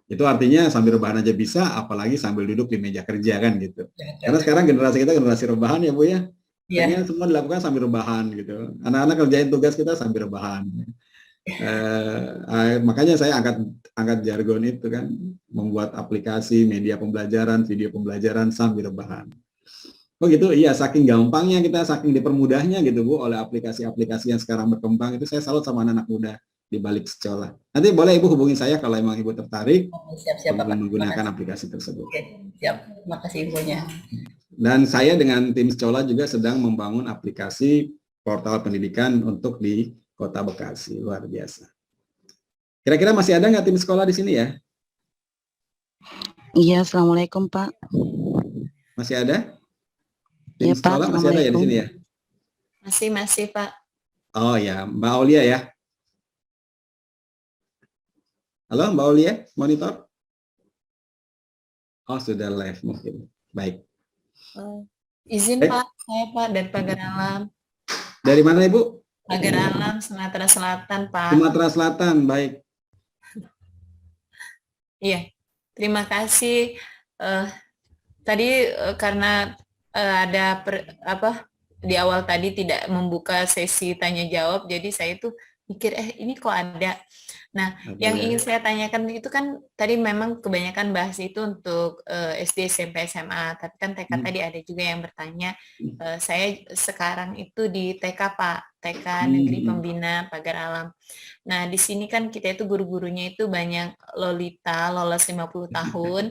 Itu artinya sambil rebahan aja bisa, apalagi sambil duduk di meja kerja kan gitu. Karena sekarang generasi kita generasi rebahan ya Bu ya. Ini semua dilakukan sambil rebahan gitu. Anak-anak kerjain tugas kita sambil rebahan. Makanya saya angkat jargon itu kan, membuat aplikasi media pembelajaran, video pembelajaran sambil rebahan. Oh gitu, iya, saking gampangnya kita, saking dipermudahnya gitu Bu oleh aplikasi-aplikasi yang sekarang berkembang, itu saya salut sama anak-anak muda di balik Secola. Nanti boleh Ibu hubungi saya kalau emang Ibu tertarik menggunakan aplikasi tersebut. Oke, siap. Terima kasih infonya. Dan saya dengan tim Secola juga sedang membangun aplikasi portal pendidikan untuk di Kota Bekasi, luar biasa. Kira-kira masih ada nggak tim sekolah di sini ya? Iya, Assalamualaikum Pak. Masih ada? Iya Pak, Sekolah masih ada ya di sini ya? Masih Pak. Oh ya, Mbak Aulia ya. Halo Mbak Aulia, monitor? Oh sudah live mungkin. Baik. Izin Baik. Pak, saya Pak dari Pagar Alam. Dari mana Ibu? Pagar Alam, Sumatera Selatan Pak. Sumatera Selatan, baik. Iya, terima kasih. Tadi karena ada di awal tadi tidak membuka sesi tanya jawab, jadi saya tuh mikir ini kok ada. Nah, yang ingin saya tanyakan itu kan tadi memang kebanyakan bahas itu untuk SD, SMP, SMA, tapi kan TK tadi ada juga yang bertanya. Saya sekarang itu di TK Pak, TK Negeri Pembina Pagar Alam. Nah, di sini kan kita itu guru-gurunya itu banyak lolita, lolos 50 tahun.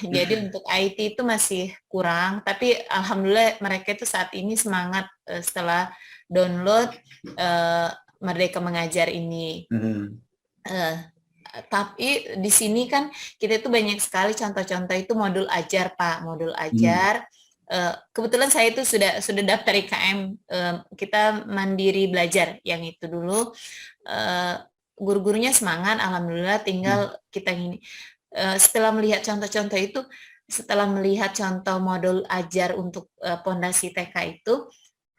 Jadi untuk IT itu masih kurang, tapi alhamdulillah mereka itu saat ini semangat setelah download Merdeka Mengajar ini. Tapi di sini kan kita itu banyak sekali contoh-contoh itu modul ajar Pak, modul ajar. Kebetulan saya itu sudah daftar IKM, kita mandiri belajar yang itu dulu. Guru-gurunya semangat, alhamdulillah, tinggal kita gini. Setelah melihat contoh-contoh itu, setelah melihat contoh modul ajar untuk pondasi TK itu,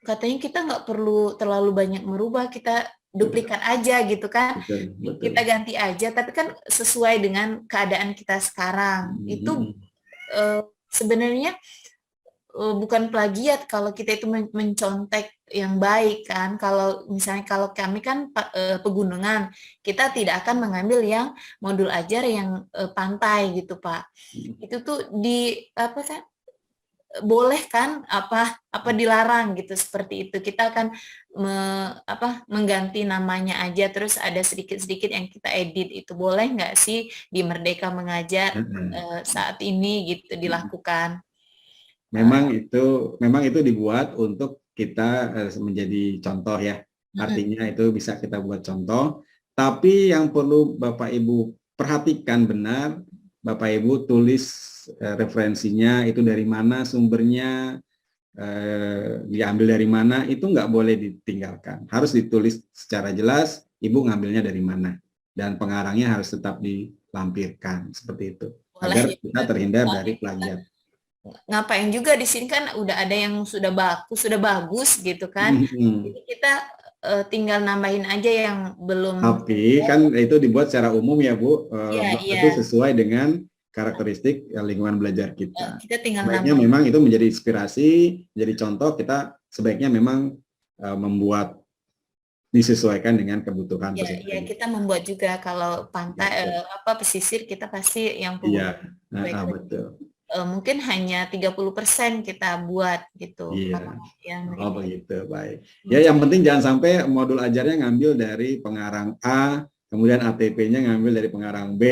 katanya kita nggak perlu terlalu banyak merubah, kita duplikat aja gitu kan. Betul. Kita ganti aja, tapi kan sesuai dengan keadaan kita sekarang. Itu sebenarnya bukan plagiat kalau kita itu mencontek yang baik kan. Kalau misalnya kalau kami kan pegunungan, kita tidak akan mengambil yang modul ajar yang pantai gitu Pak. Itu tuh boleh kan apa dilarang gitu, seperti itu. Kita akan mengganti namanya aja, terus ada sedikit-sedikit yang kita edit, itu boleh nggak sih di Merdeka Mengajar saat ini gitu dilakukan? Memang itu dibuat untuk kita menjadi contoh ya. Artinya itu bisa kita buat contoh, tapi yang perlu Bapak Ibu perhatikan benar, Bapak Ibu tulis referensinya itu dari mana, sumbernya diambil dari mana, itu nggak boleh ditinggalkan. Harus ditulis secara jelas, Ibu ngambilnya dari mana. Dan pengarangnya harus tetap dilampirkan, seperti itu. Agar kita terhindar dari plagiat. Ngapain juga di sini kan udah ada yang sudah bagus gitu kan. Jadi kita tinggal nambahin aja yang belum. Tapi kan itu dibuat secara umum ya Bu, itu sesuai dengan karakteristik lingkungan belajar kita. Kita tinggal sebaiknya memang itu menjadi inspirasi, menjadi contoh, kita sebaiknya memang membuat disesuaikan dengan kebutuhan. Iya, kita membuat juga kalau pantai pesisir kita pasti yang betul. Mungkin hanya 30% kita buat gitu. Iya. Oh begitu, baik. Ya yang penting jangan sampai modul ajarnya ngambil dari pengarang A, kemudian ATP-nya ngambil dari pengarang B,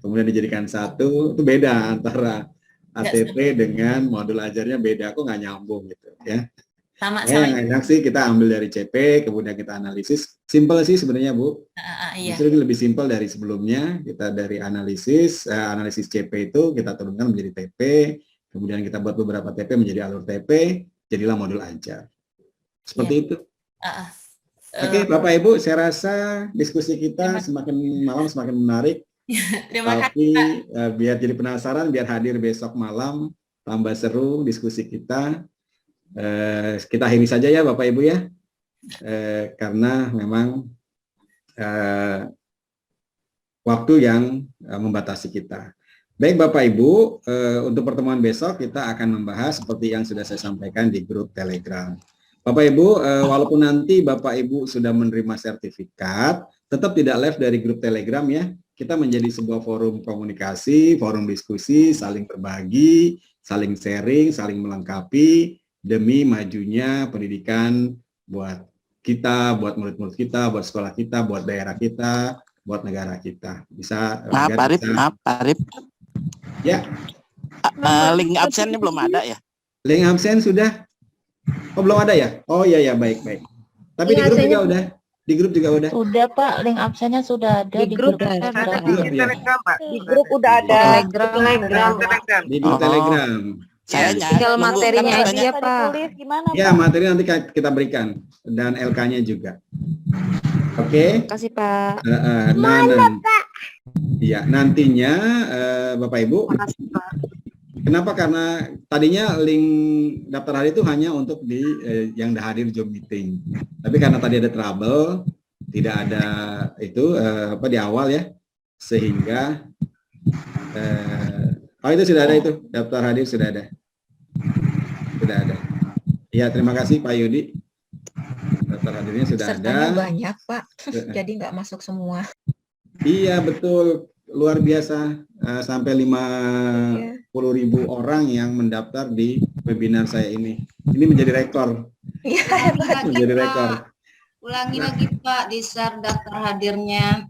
kemudian dijadikan satu, itu beda antara ATP dengan modul ajarnya beda, kok nggak nyambung gitu ya. Yang enak sih kita ambil dari CP, kemudian kita analisis, simple sih sebenarnya Bu. Justru lebih simple dari sebelumnya, kita dari analisis CP itu kita turunkan menjadi TP, kemudian kita buat beberapa TP menjadi alur TP, jadilah modul ajar. Seperti itu. Oke, Bapak Ibu, saya rasa diskusi kita semakin malam semakin menarik. Terima kasih. Biar jadi penasaran, biar hadir besok malam, tambah seru diskusi kita. Kita akhiri saja ya Bapak Ibu ya, karena memang waktu yang membatasi kita. Baik Bapak Ibu, untuk pertemuan besok kita akan membahas seperti yang sudah saya sampaikan di grup Telegram. Bapak Ibu, walaupun nanti Bapak Ibu sudah menerima sertifikat, tetap tidak live dari grup Telegram ya. Kita menjadi sebuah forum komunikasi, forum diskusi, saling berbagi, saling sharing, saling melengkapi demi majunya pendidikan buat kita, buat murid-murid kita, buat sekolah kita, buat daerah kita, buat negara kita. Bisa. Maaf Arif. Ya. Link absennya belum ada ya? Link absen sudah. Oh belum ada ya? Oh iya baik. Tapi di grup juga udah. Di grup juga udah. Sudah Pak, link absennya sudah ada Di grup kita ada. sudah Di grup ya. Di grup udah ada. Telegram. Di grup Oh. Telegram. Saya Tinggal nunggu materinya kan aja katanya ya Pak. Tulis gimana Ya, Pak? materi nanti kita berikan dan LK-nya juga. Oke. Kasih Pak. Iya, nantinya Bapak Ibu. Kenapa? Karena tadinya link daftar hadir itu hanya untuk di yang hadir Zoom meeting. Tapi karena tadi ada trouble, tidak ada itu di awal ya, sehingga itu sudah ada itu daftar hadir sudah ada. Ya, terima kasih Pak Yudi. Daftar hadirnya sudah Pesertanya ada. banyak Pak, jadi nggak masuk semua. Iya betul, luar biasa, sampai 50.000 orang yang mendaftar di webinar saya ini. Ini menjadi rekor. Iya, Menjadi rekor. Ulangi lagi Pak, di-share daftar hadirnya.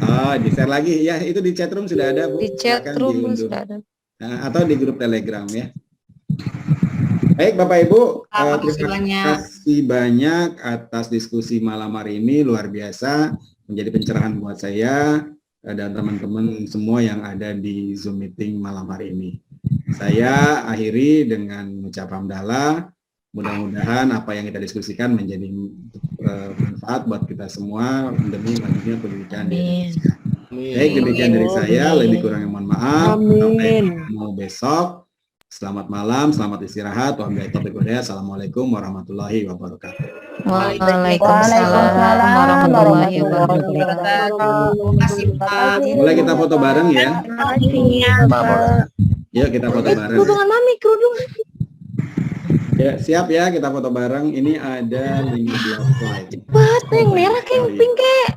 Oh, di-share lagi. Ya, itu di chatroom sudah ada, Bu. Di chat Silakan room diunduh. sudah ada. Atau di grup Telegram ya. Baik, Bapak Ibu, terima kasih banyak atas diskusi malam hari ini, luar biasa, menjadi pencerahan buat saya dan teman-teman semua yang ada di Zoom meeting malam hari ini. Saya akhiri dengan mengucap hamdalah. Mudah-mudahan apa yang kita diskusikan menjadi bermanfaat buat kita semua demi majunya pendidikan di Indonesia. Baik, demikian dari saya, lebih kurangnya mohon maaf. Sampai ketemu besok. Selamat malam, selamat istirahat. Assalamualaikum warahmatullahi wabarakatuh. Waalaikumsalam warahmatullahi wabarakatuh. Terima kasih Pak. Boleh kita foto bareng ya? Yuk kita foto bareng. Mami, kerudung. Ya, siap ya, kita foto bareng. Ini ada 15 slide. Cepat, yang merah kayak yang pink kayak.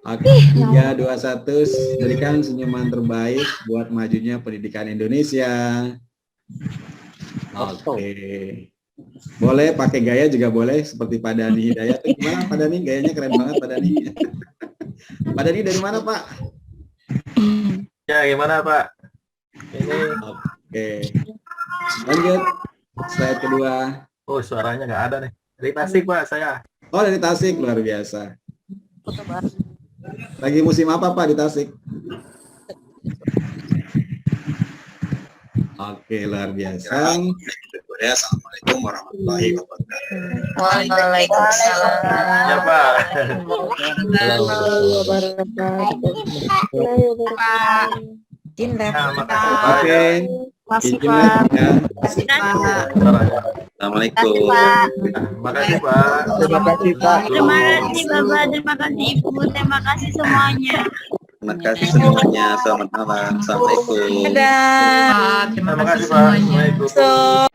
Oke, 3, 2, 1. Berikan senyuman terbaik buat majunya pendidikan Indonesia. Oke. Boleh pakai gaya juga boleh, seperti Pak Dani Hidayat. Gimana Pak Dani? Gayanya keren banget Pak Dani. Pak Dani dari mana Pak? Ya, gimana Pak? Ini. Oke. Lanjut. Slide kedua. Oh, suaranya nggak ada nih. Dari Tasik Pak, saya. Oh, dari Tasik, luar biasa. Lagi musim apa Pak di Tasik? Oke, luar biasa. Assalamualaikum warahmatullahi wabarakatuh. Waalaikumsalam. Ya Pak. Izin lab. Oke. Makasih Izin Pak. ya. Assalamualaikum. Makasih Pak. Terima kasih Pak. Terima kasih Bapak, terima kasih Ibu, terima kasih semuanya. Terima kasih semuanya. Selamat malam. Assalamualaikum. Dadah. Terima kasih Pak. Assalamualaikum.